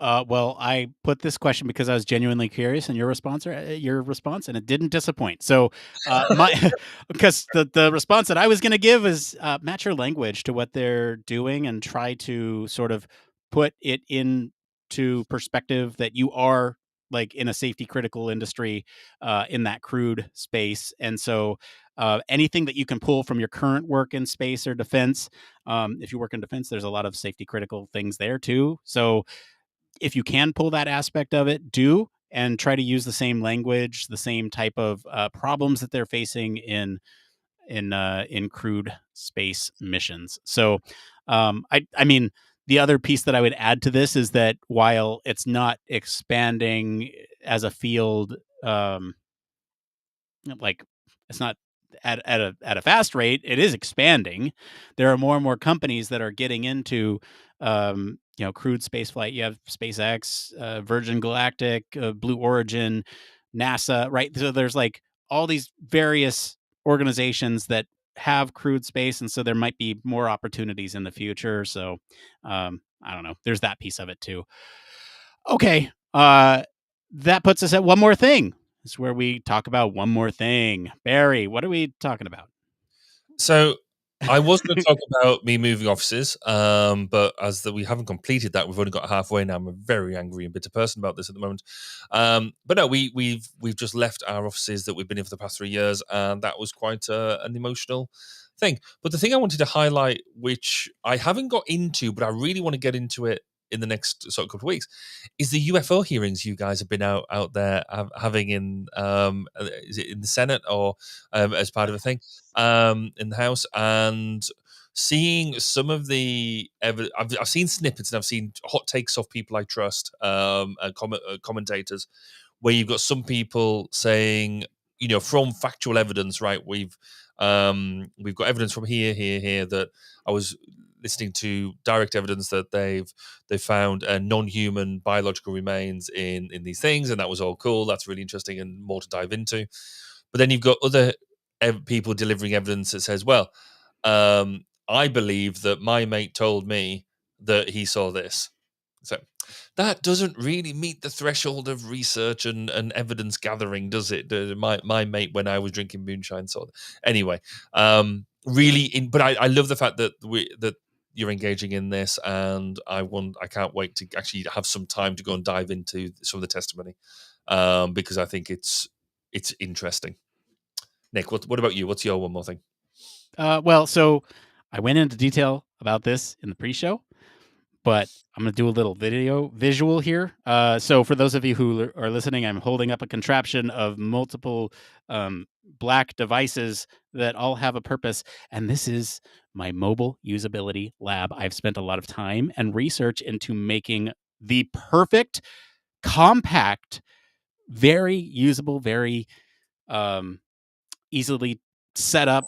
Well, I put this question because I was genuinely curious, and your response, and it didn't disappoint. So, my because the response that I was going to give is match your language to what they're doing and try to sort of put it into perspective that you are like in a safety critical industry in that crewed space, and so. Anything that you can pull from your current work in space or defense. If you work in defense, there's a lot of safety critical things there too. So if you can pull that aspect of it, do, and try to use the same language, the same type of problems that they're facing in crewed space missions. So, I mean, the other piece that I would add to this is that while it's not expanding as a field, like it's not at a fast rate, it is expanding. There are more and more companies that are getting into crewed space flight. You have SpaceX, Virgin Galactic, Blue Origin, NASA, right? So there's like all these various organizations that have crewed space, and so there might be more opportunities in the future. So I don't know. There's that piece of it too. Okay, that puts us at one more thing. It's where we talk about one more thing. Barry, what are we talking about? So I was going to talk about me moving offices, but as we haven't completed that, we've only got halfway now. I'm a very angry and bitter person about this at the moment. But no, we've just left our offices that we've been in for the past 3 years, and that was quite an emotional thing. But the thing I wanted to highlight, which I haven't got into, but I really want to get into it in the next sort of couple of weeks, is the UFO hearings you guys have been out there having in is it in the Senate or as part of a thing in the House, and seeing some of the I've seen snippets and I've seen hot takes off people I trust, and commentators, where you've got some people saying, from factual evidence, right? We've got evidence from here that I was listening to direct evidence that they've found non-human biological remains in these things, and that was all cool. That's really interesting and more to dive into. But then you've got other people delivering evidence that says, well, I believe that my mate told me that he saw this. So that doesn't really meet the threshold of research and evidence gathering, does it? My mate, when I was drinking moonshine, saw that. Anyway, but I love the fact that that you're engaging in this, and I can't wait to actually have some time to go and dive into some of the testimony, because I think it's interesting. Nick, what about you? What's your one more thing? Well, so I went into detail about this in the pre-show, but I'm going to do a little visual here. So for those of you who are listening, I'm holding up a contraption of multiple black devices that all have a purpose. And this is my mobile usability lab. I've spent a lot of time and research into making the perfect, compact, very usable, very easily set up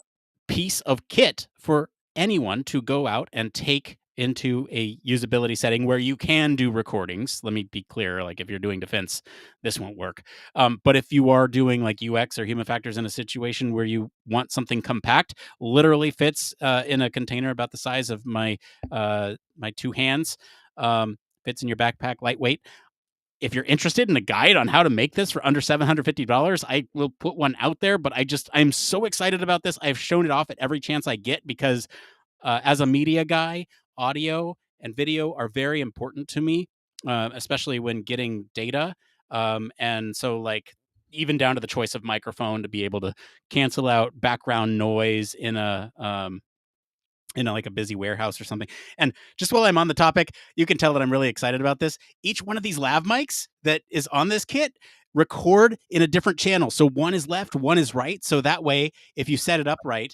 piece of kit for anyone to go out and take into a usability setting where you can do recordings. Let me be clear, like if you're doing defense, this won't work. But if you are doing like UX or human factors in a situation where you want something compact, literally fits in a container about the size of my two hands, fits in your backpack, lightweight. If you're interested in a guide on how to make this for under $750, I will put one out there, but I'm so excited about this. I've shown it off at every chance I get because as a media guy, audio and video are very important to me, especially when getting data. And so like even down to the choice of microphone to be able to cancel out background noise in a in like a busy warehouse or something. And just while I'm on the topic, you can tell that I'm really excited about this. Each one of these lav mics that is on this kit record in a different channel. So one is left, one is right. So that way, if you set it up right,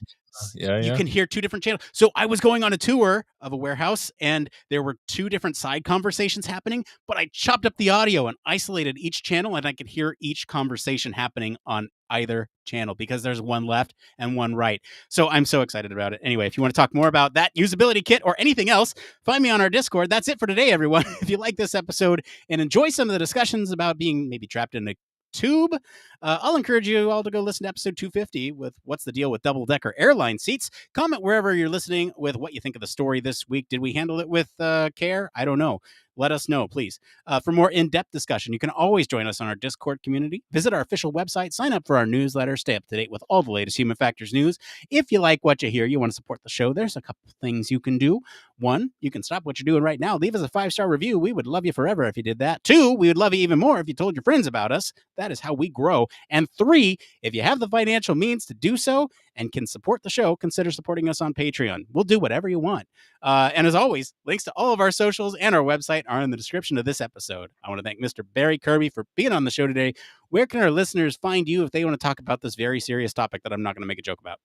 you can hear two different channels. So I was going on a tour of a warehouse and there were two different side conversations happening, but I chopped up the audio and isolated each channel and I could hear each conversation happening on either channel because there's one left and one right. So I'm so excited about it. Anyway, if you want to talk more about that usability kit or anything else, find me on our Discord. That's it for today, everyone. If you like this episode and enjoy some of the discussions about being maybe trapped in a tube, I'll encourage you all to go listen to episode 250 with What's the Deal with Double-Decker Airline Seats. Comment wherever you're listening with what you think of the story this week. Did we handle it with care? I don't know. Let us know, please. For more in-depth discussion, you can always join us on our Discord community. Visit our official website, sign up for our newsletter, stay up to date with all the latest Human Factors news. If you like what you hear, you want to support the show, there's a couple things you can do. One, you can stop what you're doing right now. Leave us a 5-star review. We would love you forever if you did that. 2, we would love you even more if you told your friends about us. That is how we grow. And 3, if you have the financial means to do so and can support the show, consider supporting us on Patreon. We'll do whatever you want. And as always, links to all of our socials and our website are in the description of this episode. I want to thank Mr. Barry Kirby for being on the show today. Where can our listeners find you if they want to talk about this very serious topic that I'm not going to make a joke about?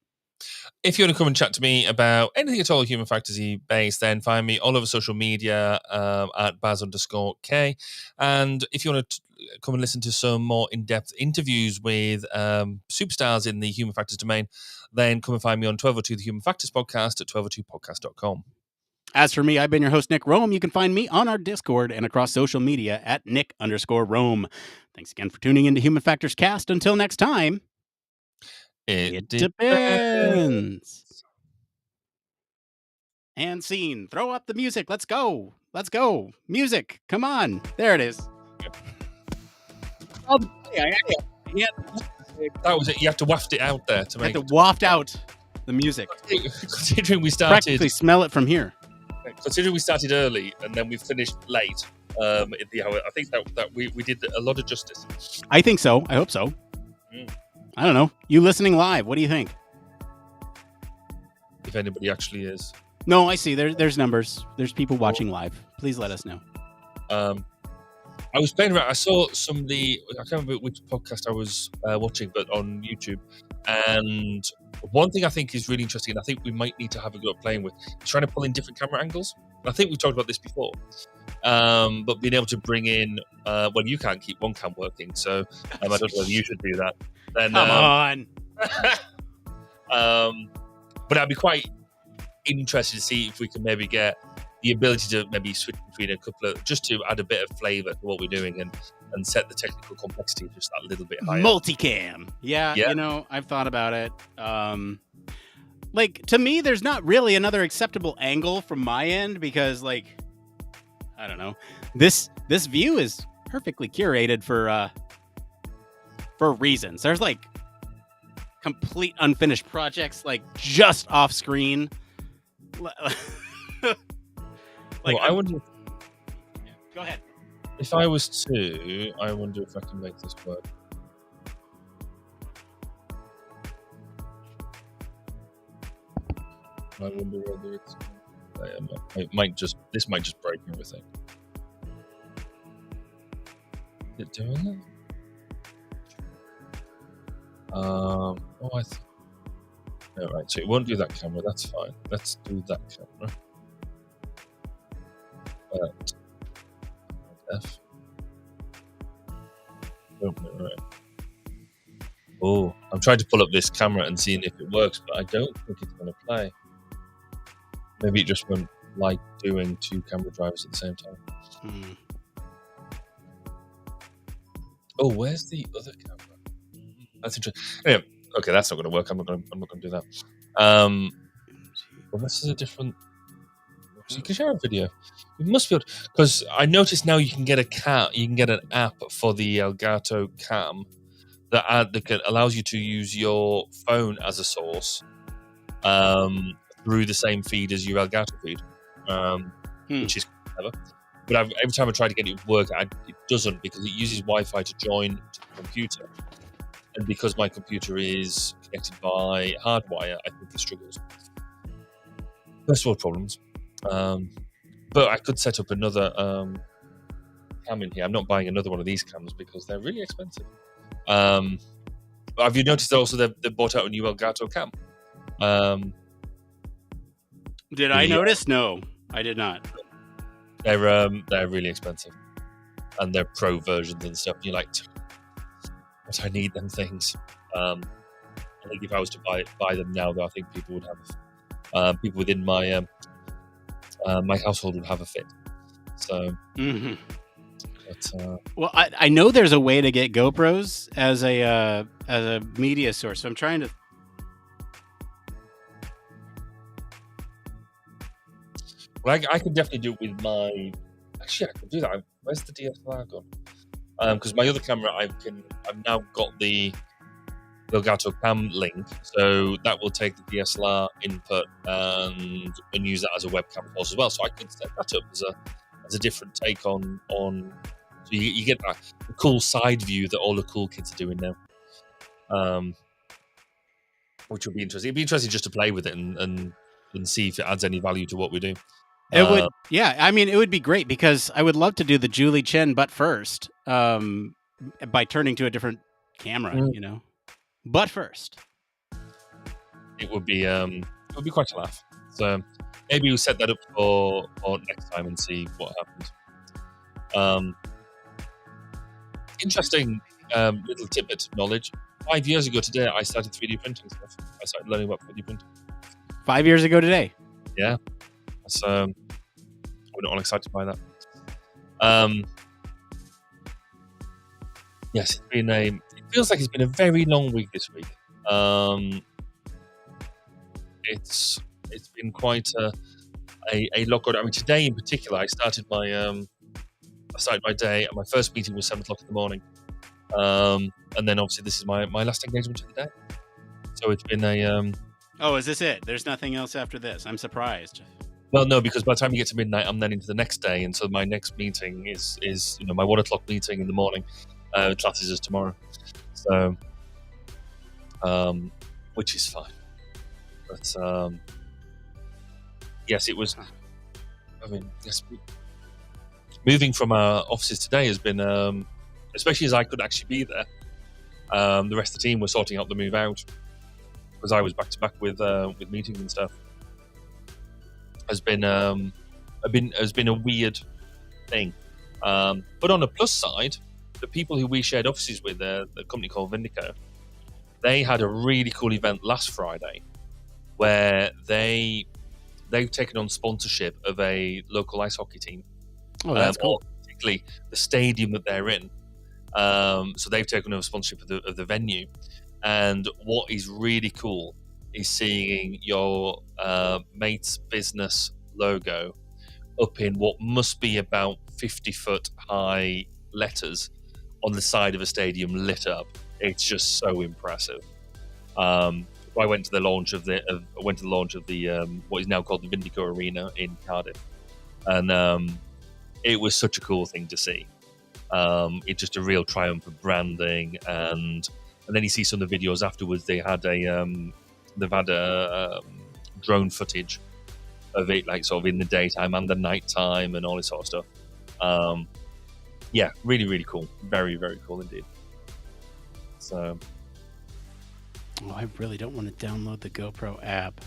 If you want to come and chat to me about anything at all human factorsy based, then find me all over social media at Baz_K. And if you want to come and listen to some more in-depth interviews with superstars in the human factors domain, then come and find me on 1202 The Human Factors Podcast at 1202podcast.com. As for me, I've been your host, Nick Roome. You can find me on our Discord and across social media at Nick_Roome. Thanks again for tuning into Human Factors Cast. Until next time, it depends. And scene. Throw up the music. Let's go. Let's go. Music. Come on. There it is. Oh, yeah. That was it. You have to waft it out there to make. You have to waft out the music. Considering we started, practically smell it from here. Considering we started early and then we finished late in the hour, I think that we did a lot of justice. I think so. I hope so. I don't know. You listening live? What do you think? If anybody actually is. No, I see. There's numbers. There's people watching live. Please let us know. I was playing around. I saw somebody. I can't remember which podcast I was watching, but on YouTube. And one thing I think is really interesting, and I think we might need to have a go at playing with, is trying to pull in different camera angles. And I think we've talked about this before. But being able to bring in, well, you can't keep one cam working, so I don't know whether you should do that. Then, come on. But I'd be quite interested to see if we can maybe get the ability to maybe switch between a couple of, just to add a bit of flavor to what we're doing and set the technical complexity just that little bit higher. Multicam. Yeah, you know, I've thought about it. Like, to me, there's not really another acceptable angle from my end because, like, I don't know. This view is perfectly curated for reasons. There's like complete unfinished projects, like just off screen. Like, I wonder. Go ahead. If I was to, I wonder if I can make this work. I wonder whether it's. This might just break everything. Is it doing it? Oh, I think. Yeah, right. So it won't do that camera. That's fine. Let's do that camera. But F. Oh, right. Oh, I'm trying to pull up this camera and seeing if it works, but I don't think it's going to play. Maybe it just won't like doing 2 camera drivers at the same time. Oh, where's the other camera? That's interesting. Anyway, okay, that's not going to work. I'm not going to do that. Well, this is a different. So you can share a video. You must be able to, because I noticed now you can get an app for the Elgato Cam that allows you to use your phone as a source through the same feed as your Elgato feed, which is clever. But every time I try to get it to work, it doesn't, because it uses Wi-Fi to join to the computer. And because my computer is connected by hardwire, I think it struggles. first world problems. But I could set up another cam in here. I'm not buying another one of these cams because they're really expensive. But have you noticed also they bought out a new Elgato cam? Did I notice? No, I did not. They're really expensive, and they're pro versions and stuff. You're like, but I need them things. I think if I was to buy them now, though, I think people would have people within my my household would have a fit. So, well, I know there's a way to get GoPros as a media source. So I'm trying to. Well, I could definitely do it with my. Actually, I could do that. Where's the DSLR gone? Because my other camera, I've now got the Elgato Cam link, so that will take the DSLR input and use that as a webcam as well. So I could set that up as a different take on. So you get that cool side view that all the cool kids are doing now, which will be interesting. It'd be interesting just to play with it and see if it adds any value to what we do. It would, yeah. I mean, it would be great because I would love to do the Julie Chen, but first, by turning to a different camera, you know. But first, it would be quite a laugh. So maybe we'll set that up for next time and see what happens. Interesting little tidbit of knowledge. 5 years ago today, I started 3D printing stuff. I started learning about 3D printing. 5 years ago today. Yeah. So we're not all excited by that. Yes, it feels like it's been a very long week this week. It's been quite a lot going on. I mean, today in particular, I started my day, and my first meeting was 7:00 in the morning. And then obviously this is my last engagement of the day. So it's been a. Oh, is this it? There's nothing else after this. I'm surprised. Well, no, because by the time you get to midnight, I'm then into the next day, and so my next meeting is my 1:00 meeting in the morning. Classes is tomorrow, so which is fine. But yes, it was. I mean, yes, moving from our offices today has been, especially as I could actually be there. The rest of the team were sorting out the move out because I was back to back with meetings and stuff. Has been a weird thing, but on the plus side, the people who we shared offices with, the company called Vindico, they had a really cool event last Friday where they've taken on sponsorship of a local ice hockey team. Oh, that's cool. Particularly the stadium that they're in. So they've taken over sponsorship of the venue, and what is really cool is seeing your mate's business logo up in what must be about 50-foot high letters on the side of a stadium lit up. It's just so impressive. I went to the launch of the what is now called the Vindico Arena in Cardiff, and it was such a cool thing to see. It's just a real triumph of branding, and then you see some of the videos afterwards. They've had a drone footage of it, like sort of in the daytime and the nighttime and all this sort of stuff. Yeah, really, really cool. Very, very cool indeed. So, I really don't want to download the GoPro app.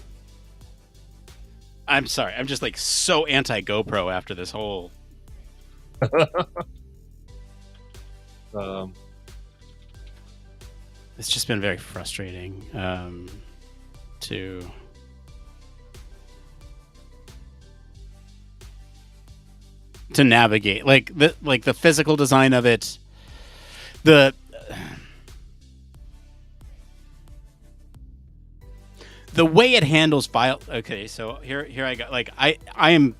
I'm sorry. I'm just like so anti GoPro after this whole. It's just been very frustrating to navigate, like the physical design of it, the way it handles file. Okay, so here I go. Like I am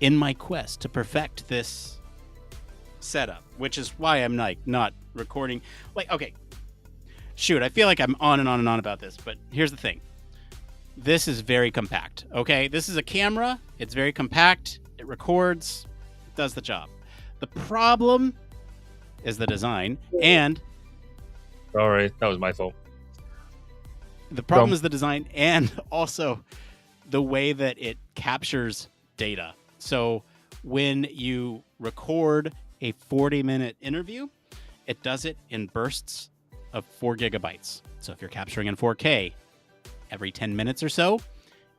in my quest to perfect this setup, which is why I'm like not recording. Like, okay, shoot, I feel like I'm on and on and on about this, but here's the thing. This is very compact. Okay, this is a camera. It's very compact. It records, does the job. The problem is the design, and sorry, that was my fault. The problem is the design, and also the way that it captures data. So when you record a 40-minute interview, it does it in bursts of 4 gigabytes. So if you're capturing in 4K, every 10 minutes or so,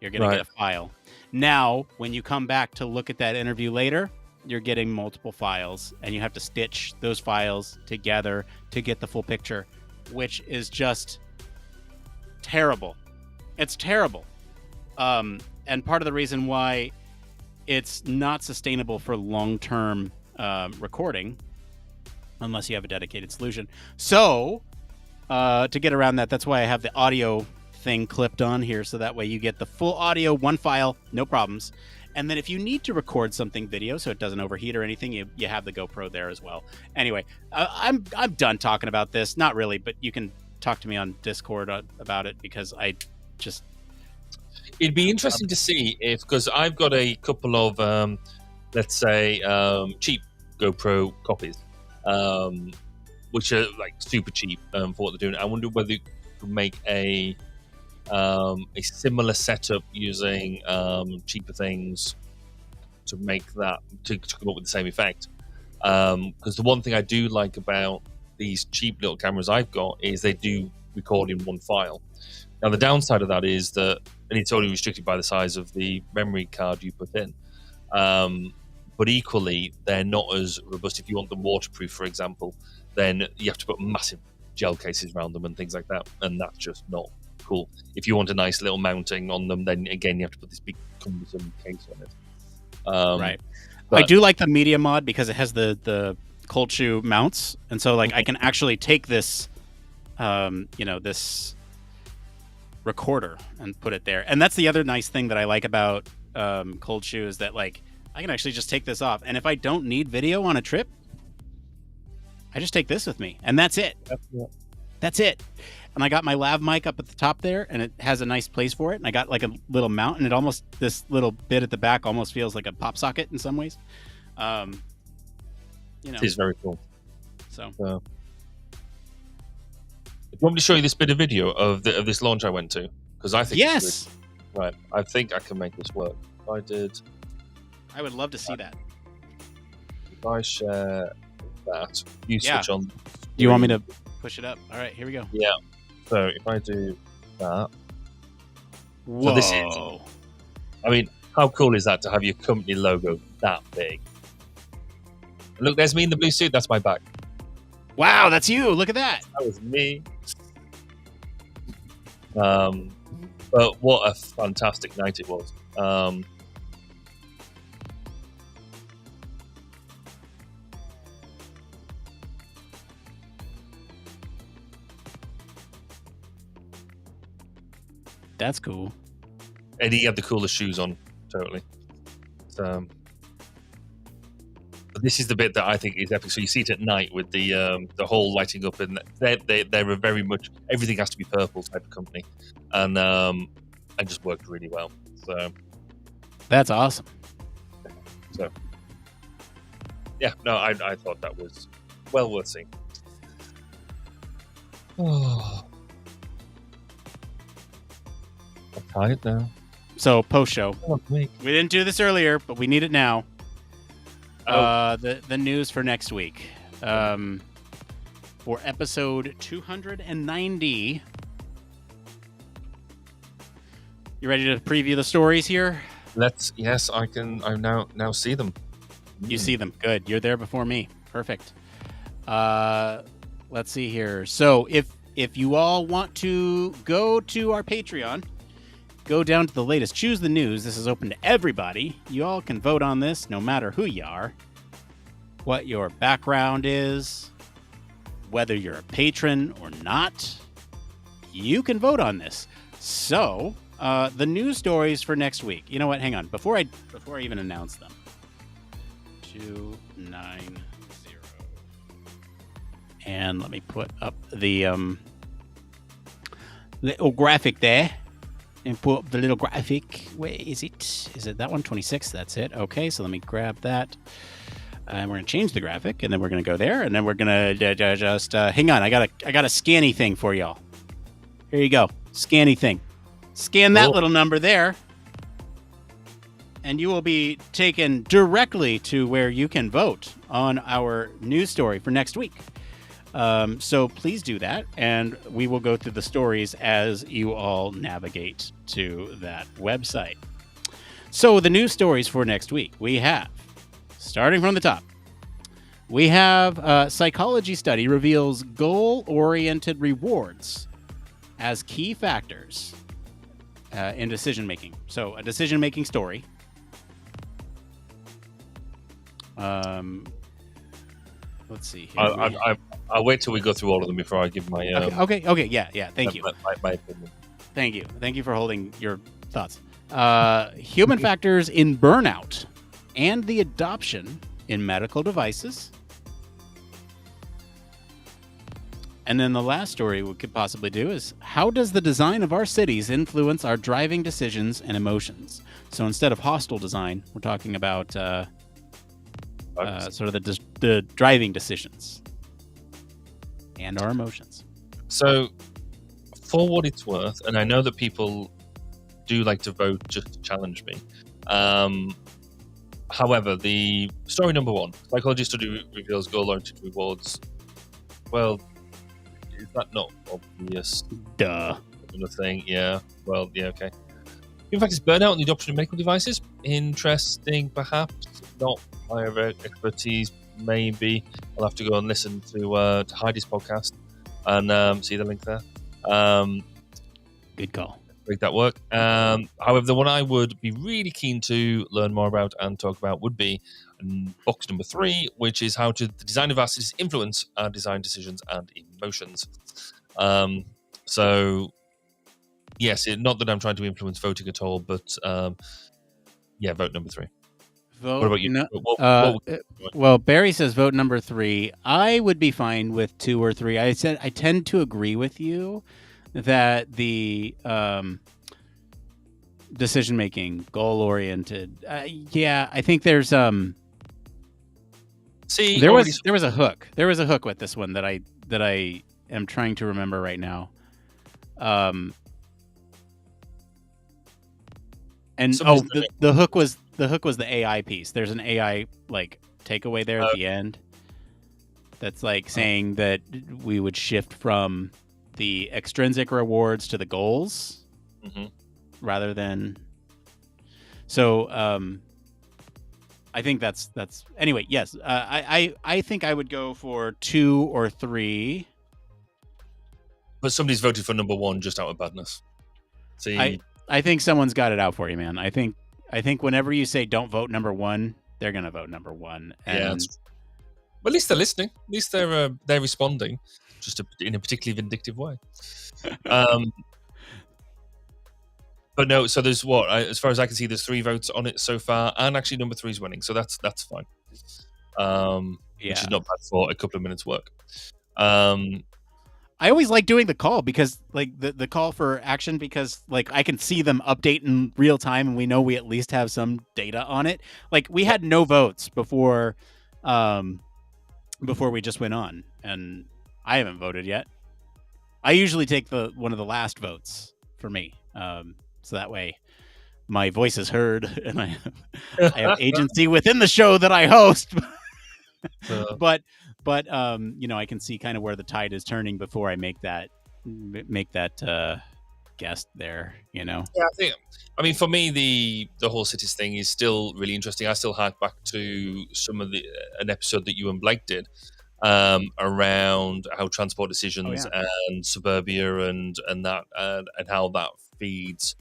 you're going to get a file. Now, when you come back to look at that interview later, you're getting multiple files, and you have to stitch those files together to get the full picture, which is just terrible. It's terrible. And part of the reason why it's not sustainable for long-term recording, unless you have a dedicated solution. So, to get around that, that's why I have the audio thing clipped on here, so that way you get the full audio, one file, no problems. And then if you need to record something video so it doesn't overheat or anything, you have the GoPro there as well. Anyway, I'm done talking about this. Not really, but you can talk to me on Discord about it, because I just... It'd be interesting to see if, because I've got a couple of, let's say, cheap GoPro copies, which are like super cheap for what they're doing. I wonder whether you could make a similar setup using cheaper things to make that to come up with the same effect. Because the one thing I do like about these cheap little cameras I've got is they do record in one file. Now the downside of that is that, and it's only restricted by the size of the memory card you put in. But equally, they're not as robust. If you want them waterproof, for example, then you have to put massive gel cases around them and things like that, and that's just not cool. If you want a nice little mounting on them, then again you have to put this big cumbersome case on it. Right. But I do like the media mod because it has the cold shoe mounts, and so like I can actually take this, this recorder and put it there. And that's the other nice thing that I like about cold shoe is that like I can actually just take this off, and if I don't need video on a trip, I just take this with me, and that's it. That's it. And I got my lav mic up at the top there, and it has a nice place for it. And I got like a little mount, and this little bit at the back almost feels like a pop socket in some ways. It is very cool. So, do you want me to show you this bit of video of this launch I went to? Because I think yes, right. I think I can make this work. If I did, I would love to see that. If I share that, you switch on. Do you want me to push it up? All right, here we go. Yeah. So if I do that, whoa! So this is, I mean, how cool is that to have your company logo that big? Look, there's me in the blue suit. That's my back. Wow, that's you. Look at that. That was me. But what a fantastic night it was. That's cool. And he had the coolest shoes on, totally. So, but this is the bit that I think is epic. So you see it at night with the whole lighting up, and they're a very much everything has to be purple type of company, and just worked really well. So that's awesome. So yeah, no, I thought that was well worth seeing. Oh. I'm tired now. So post show. We didn't do this earlier, but we need it now. The news for next week. For episode 290. You ready to preview the stories here? Yes, I can. I now see them. You see them. Good. You're there before me. Perfect. Let's see here. So if you all want to go to our Patreon, go down to the latest Choose the News. This is open to everybody. You all can vote on this no matter who you are, what your background is, whether you're a patron or not. You can vote on this. So, the news stories for next week. You know what? Hang on. Before I even announce them. 290. And let me put up the little graphic there. And put up the little graphic. Where is it? Is it that one? 26. That's it. Okay, so let me grab that. And we're going to change the graphic. And then we're going to go there. And then we're going to just... hang on. I got a scanny thing for y'all. Here you go. Scanny thing. Scan that little number there. and you will be taken directly to where you can vote on our news story for next week. So please do that, and we will go through the stories as you all navigate to that website. So the news stories for next week, we have, starting from the top, we have psychology study reveals goal-oriented rewards as key factors in decision-making. So a decision-making story. Let's see here. I'll wait till we go through all of them before I give my... Okay, yeah. Thank you. My opinion. Thank you for holding your thoughts. Human factors in burnout and the adoption in medical devices. And then the last story we could possibly do is, how does the design of our cities influence our driving decisions and emotions? So instead of hostile design, we're talking about sort of the driving decisions and our emotions. So, for what it's worth, and I know that people do like to vote just to challenge me. However, the story number one, psychology study reveals goal-oriented rewards. Well, is that not obvious? Duh. Thing, yeah. Well, yeah, okay. In fact, it's burnout and the adoption of medical devices. Interesting, perhaps. Not my expertise, maybe. I'll have to go and listen to Heidi's podcast and see the link there. Good call. Make that work. However, the one I would be really keen to learn more about and talk about would be box number 3, which is how to the design of our cities influence our design decisions and emotions. So, yes, not that I'm trying to influence voting at all, but yeah, vote number 3. Vote, what about you? Well, Barry says vote number 3. I would be fine with 2 or 3. I tend to agree with you that the decision making, goal oriented. Yeah, I think there's See, there was a hook. There was a hook with this one that I am trying to remember right now. And the hook was the AI piece. There's an AI like takeaway there at the end. That's like saying that we would shift from the extrinsic rewards to the goals rather than. So I think that's anyway. Yes, I think I would go for 2 or 3. But somebody's voted for number 1 just out of badness. See, I think someone's got it out for you, man. I think whenever you say don't vote number 1, they're gonna vote number 1. And yeah. But at least they're listening. At least they're responding, just in a particularly vindictive way. But no, so there's as far as I can see, there's 3 votes on it so far, and actually number 3 is winning, so that's fine. Which is not bad for a couple of minutes' work. I always like doing the call because, like, the call for action, because, like, I can see them update in real time, and we know we at least have some data on it. Like, we had no votes before we just went on, and I haven't voted yet. I usually take one of the last votes for me, so that way my voice is heard, and I have agency within the show that I host. But I can see kind of where the tide is turning before I make that guest there, Yeah, I mean, for me, the whole cities thing is still really interesting. I still hark back to some of an episode that you and Blake did around how transport decisions and suburbia and that and how that feeds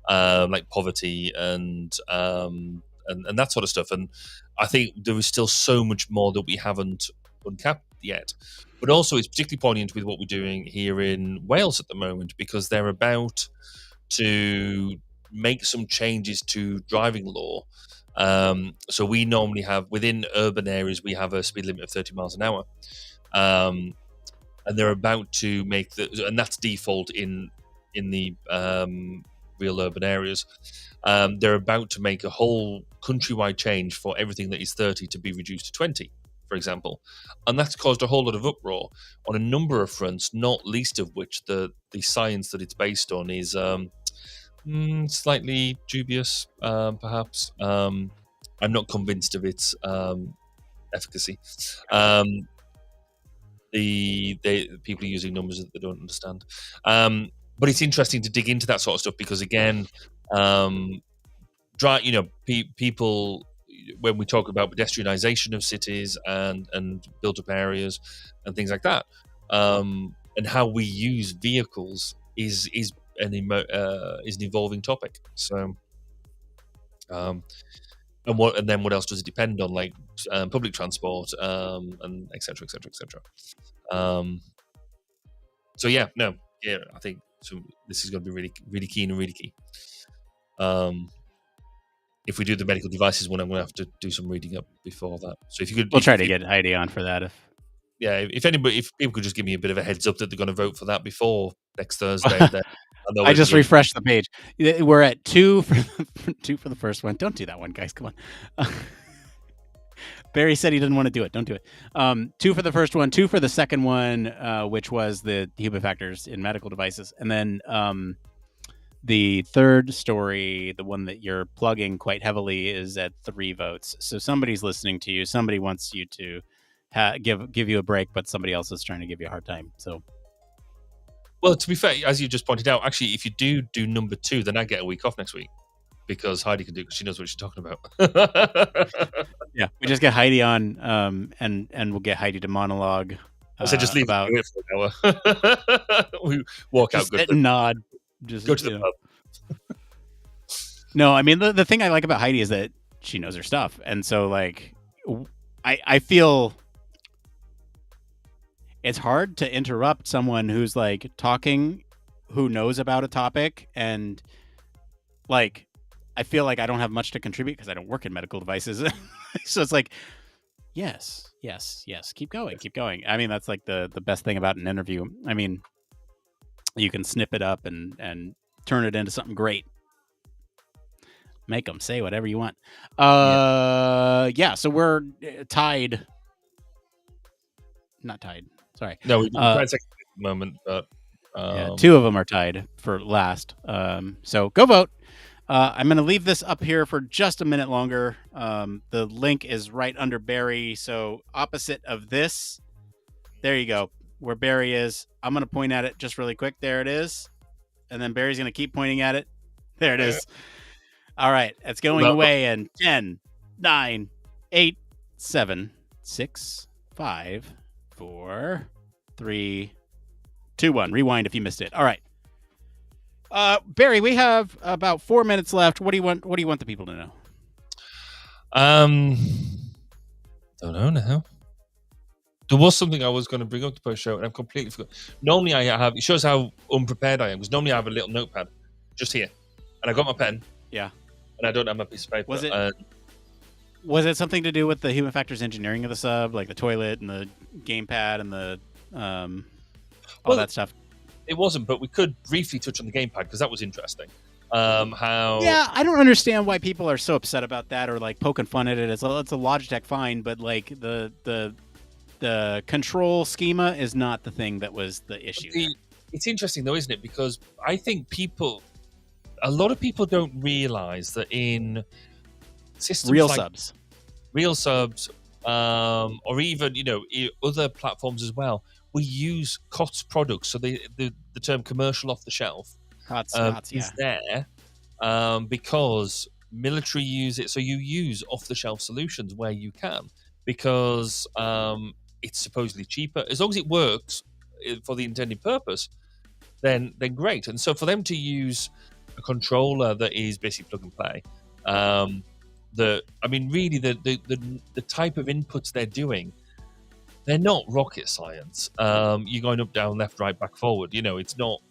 like poverty and that sort of stuff. And I think there is still so much more that we haven't uncapped yet. But also, it's particularly poignant with what we're doing here in Wales at the moment, because they're about to make some changes to driving law. So we normally have, within urban areas, we have a speed limit of 30 miles an hour. And they're about to make and that's default in the real urban areas. They're about to make a whole countrywide change for everything that is 30 to be reduced to 20, for example. And that's caused a whole lot of uproar on a number of fronts, not least of which the science that it's based on is Slightly dubious, perhaps. I'm not convinced of its efficacy. The people are using numbers that they don't understand. But it's interesting to dig into that sort of stuff because, again, people, when we talk about pedestrianization of cities and built-up areas and things like that, and how we use vehicles is an evolving topic. So, and then what else does it depend on, like public transport, and et cetera, et cetera, et cetera. So I think this is going to be really, really keen and really key. If we do the medical devices one, I'm going to have to do some reading up before that. So if you could, we'll try to get Heidi on for that. If people could just give me a bit of a heads up that they're going to vote for that before next Thursday, then I just refreshed the page. We're at 2 for the first one. Don't do that one, guys. Come on. Barry said he didn't want to do it. Don't do it. 2 for the first one, 2 for the second one, which was the human factors in medical devices, and then the third story, the one that you're plugging quite heavily, is at 3 votes. So somebody's listening to you. Somebody wants you to give you a break, but somebody else is trying to give you a hard time. So, well, to be fair, as you just pointed out, actually, if you do number 2, then I get a week off next week because Heidi can do it because she knows what she's talking about. Yeah, we just get Heidi on, and we'll get Heidi to monologue. So just leave it for an hour. We walk out good. Nod. Just go to the pub. No, I mean the thing I like about Heidi is that she knows her stuff, and so like I feel it's hard to interrupt someone who's like talking, who knows about a topic, and like I feel like I don't have much to contribute because I don't work in medical devices. So it's like yes, keep going. I mean that's like the best thing about an interview. I mean, you can snip it up and turn it into something great. Make them say whatever you want. So we're tied. Not tied. Sorry. No, we're tied second at the moment, but 2 of them are tied for last. So go vote. I'm going to leave this up here for just a minute longer. The link is right under Barry. So opposite of this, there you go. Where Barry is, I'm going to point at it just really quick. There it is. And then Barry's going to keep pointing at it. There it is. All right. It's going away in 10, 9, 8, 7, 6, 5, 4, 3, 2, 1. Rewind if you missed it. All right. Barry, we have about 4 minutes left. What do you want the people to know? Don't know now. There was something I was going to bring up to post show, and I've completely forgot. Normally, it shows how unprepared I am, because normally I have a little notepad just here, and I got my pen. Yeah. And I don't have my piece of paper. Was it something to do with the human factors engineering of the sub, like the toilet and the gamepad and the all that stuff? It wasn't, but we could briefly touch on the gamepad because that was interesting. I don't understand why people are so upset about that or like poking fun at it. It's a Logitech, fine, but like the control schema is not the thing that was the issue. It's interesting though, isn't it? Because I think a lot of people don't realize that in systems real subs, or even other platforms as well, we use COTS products. So the term commercial off the shelf is there because military use it. So you use off the shelf solutions where you can because it's supposedly cheaper as long as it works for the intended purpose. Then great. And so for them to use a controller that is basically plug and play, the type of inputs they're doing, they're not rocket science. You're going up, down, left, right, back, forward. It's not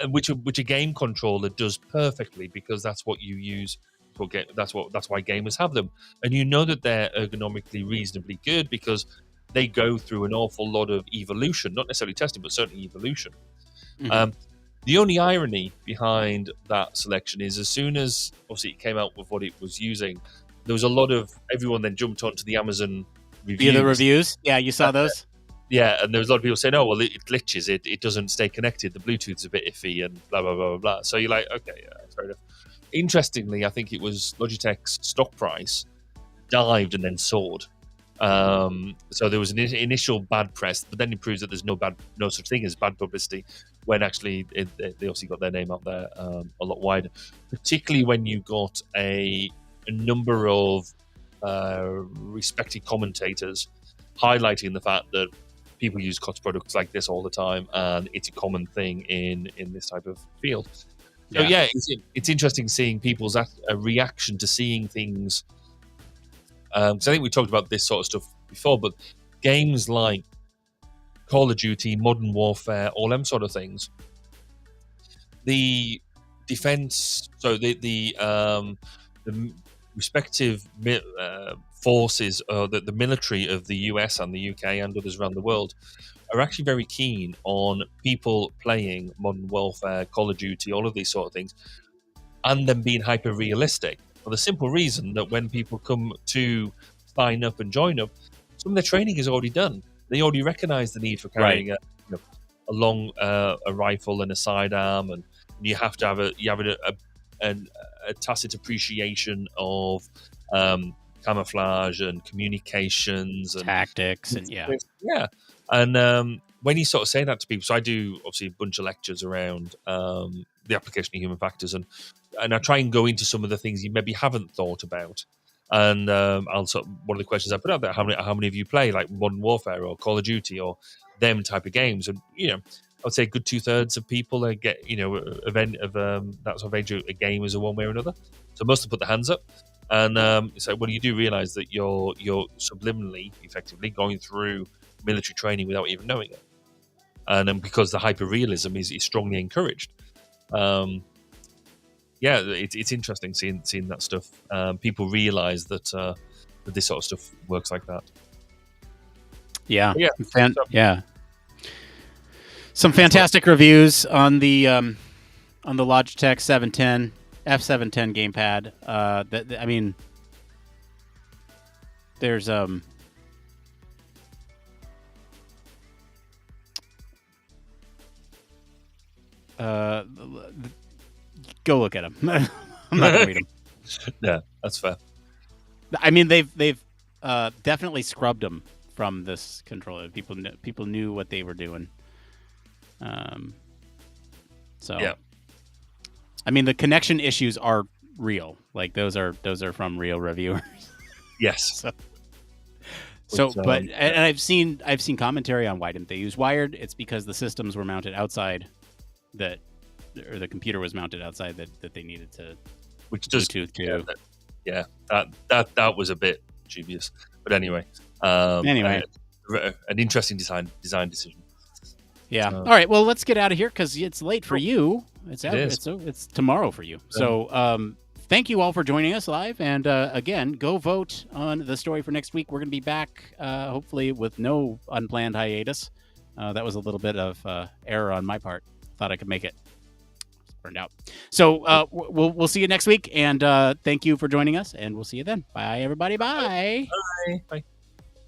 which a game controller does perfectly because that's what you use. That's why gamers have them, and that they're ergonomically reasonably good because they go through an awful lot of evolution, not necessarily testing, but certainly evolution. Mm-hmm. The only irony behind that selection is as soon as obviously it came out with what it was using, there was a lot of everyone then jumped onto the Amazon reviews. Yeah, the reviews. Yeah, you saw those. Yeah, and there was a lot of people saying, "Oh, well, it glitches. It doesn't stay connected. The Bluetooth's a bit iffy, and blah blah blah blah blah." So you're like, okay, yeah, fair enough. Interestingly, I think it was Logitech's stock price dived and then soared. So there was an initial bad press, but then it proves that there's no such thing as bad publicity. When actually they obviously got their name out there a lot wider, particularly when you got a number of respected commentators highlighting the fact that people use COTS products like this all the time, and it's a common thing in this type of field. So yeah, it's interesting seeing people's reaction to seeing things. Because I think we talked about this sort of stuff before, but games like Call of Duty, Modern Warfare, all them sort of things, the defense, so the respective forces, the military of the US and the UK and others around the world are actually very keen on people playing Modern Warfare, Call of Duty, all of these sort of things, and them being hyper realistic, for the simple reason that when people come to sign up and join up, some of their training is already done. They already recognize the need for carrying a long a rifle and a sidearm, and you have to have a tacit appreciation of camouflage and communications and tactics and and when you sort of say that to people, so I do obviously a bunch of lectures around the application of human factors, and I try and go into some of the things you maybe haven't thought about. And one of the questions I put out there: how many of you play like Modern Warfare or Call of Duty or them type of games? And I would say a good 2/3 of people get that sort of age a game as a one way or another. So most have put their hands up, and so you do realize that you're subliminally, effectively going through military training without even knowing it, and because the hyper realism is strongly encouraged. It's interesting seeing that stuff. People realize that this sort of stuff works like that. Some fantastic reviews on the Logitech 710 F710 gamepad. I mean, there's go look at them. I'm not gonna read them. Yeah, that's fair. I mean, they've definitely scrubbed them from this controller. People knew what they were doing. I mean, the connection issues are real. Like those are from real reviewers. Yes. And I've seen commentary on why didn't they use wired. It's because the systems were mounted outside, or the computer was mounted outside that they needed to, which does Bluetooth to. That was a bit dubious, but anyway, an interesting design decision. Yeah. All right. Well, let's get out of here because it's late for you. It's tomorrow for you. So, thank you all for joining us live. And again, go vote on the story for next week. We're going to be back, hopefully, with no unplanned hiatus. That was a little bit of error on my part. Thought I could make it. Burned out. So we'll see you next week. And thank you for joining us. And we'll see you then. Bye, everybody. Bye. Bye. Bye.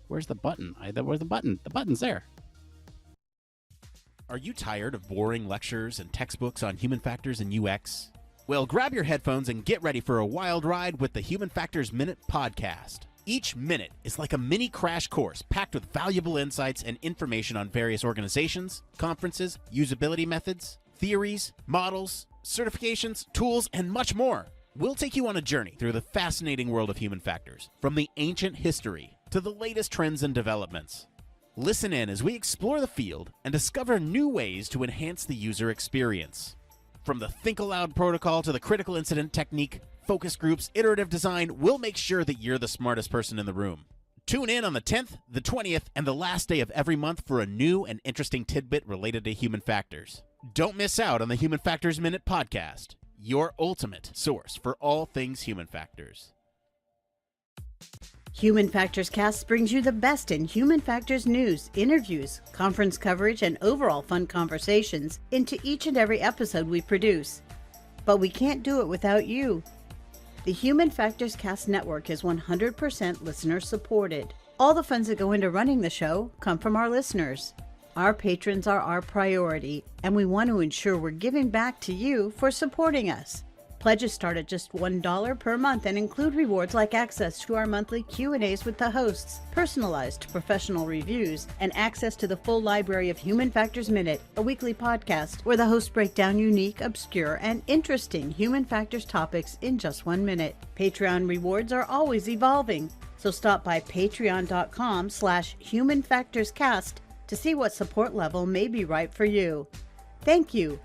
Where's the button? Where's the button? The button's there. Are you tired of boring lectures and textbooks on human factors and UX? Well, grab your headphones and get ready for a wild ride with the Human Factors Minute podcast. Each minute is like a mini crash course packed with valuable insights and information on various organizations, conferences, usability methods, theories, models, certifications, tools, and much more. We'll take you on a journey through the fascinating world of human factors, from the ancient history to the latest trends and developments. Listen in as we explore the field and discover new ways to enhance the user experience. From the Think Aloud protocol to the critical incident technique, focus groups, iterative design, we'll make sure that you're the smartest person in the room. Tune in on the 10th, the 20th, and the last day of every month for a new and interesting tidbit related to human factors. Don't miss out on the Human Factors Minute podcast, your ultimate source for all things human factors. Human Factors Cast brings you the best in human factors news, interviews, conference coverage, and overall fun conversations into each and every episode we produce. But we can't do it without you. The Human Factors Cast network is 100% listener supported. All the funds that go into running the show come from our listeners. Our patrons are our priority, and we want to ensure we're giving back to you for supporting us. Pledges start at just $1 per month and include rewards like access to our monthly Q&As with the hosts, personalized professional reviews, and access to the full library of Human Factors Minute, a weekly podcast where the hosts break down unique, obscure, and interesting human factors topics in just 1 minute. Patreon rewards are always evolving, so stop by patreon.com/humanfactorscast to see what support level may be right for you. Thank you,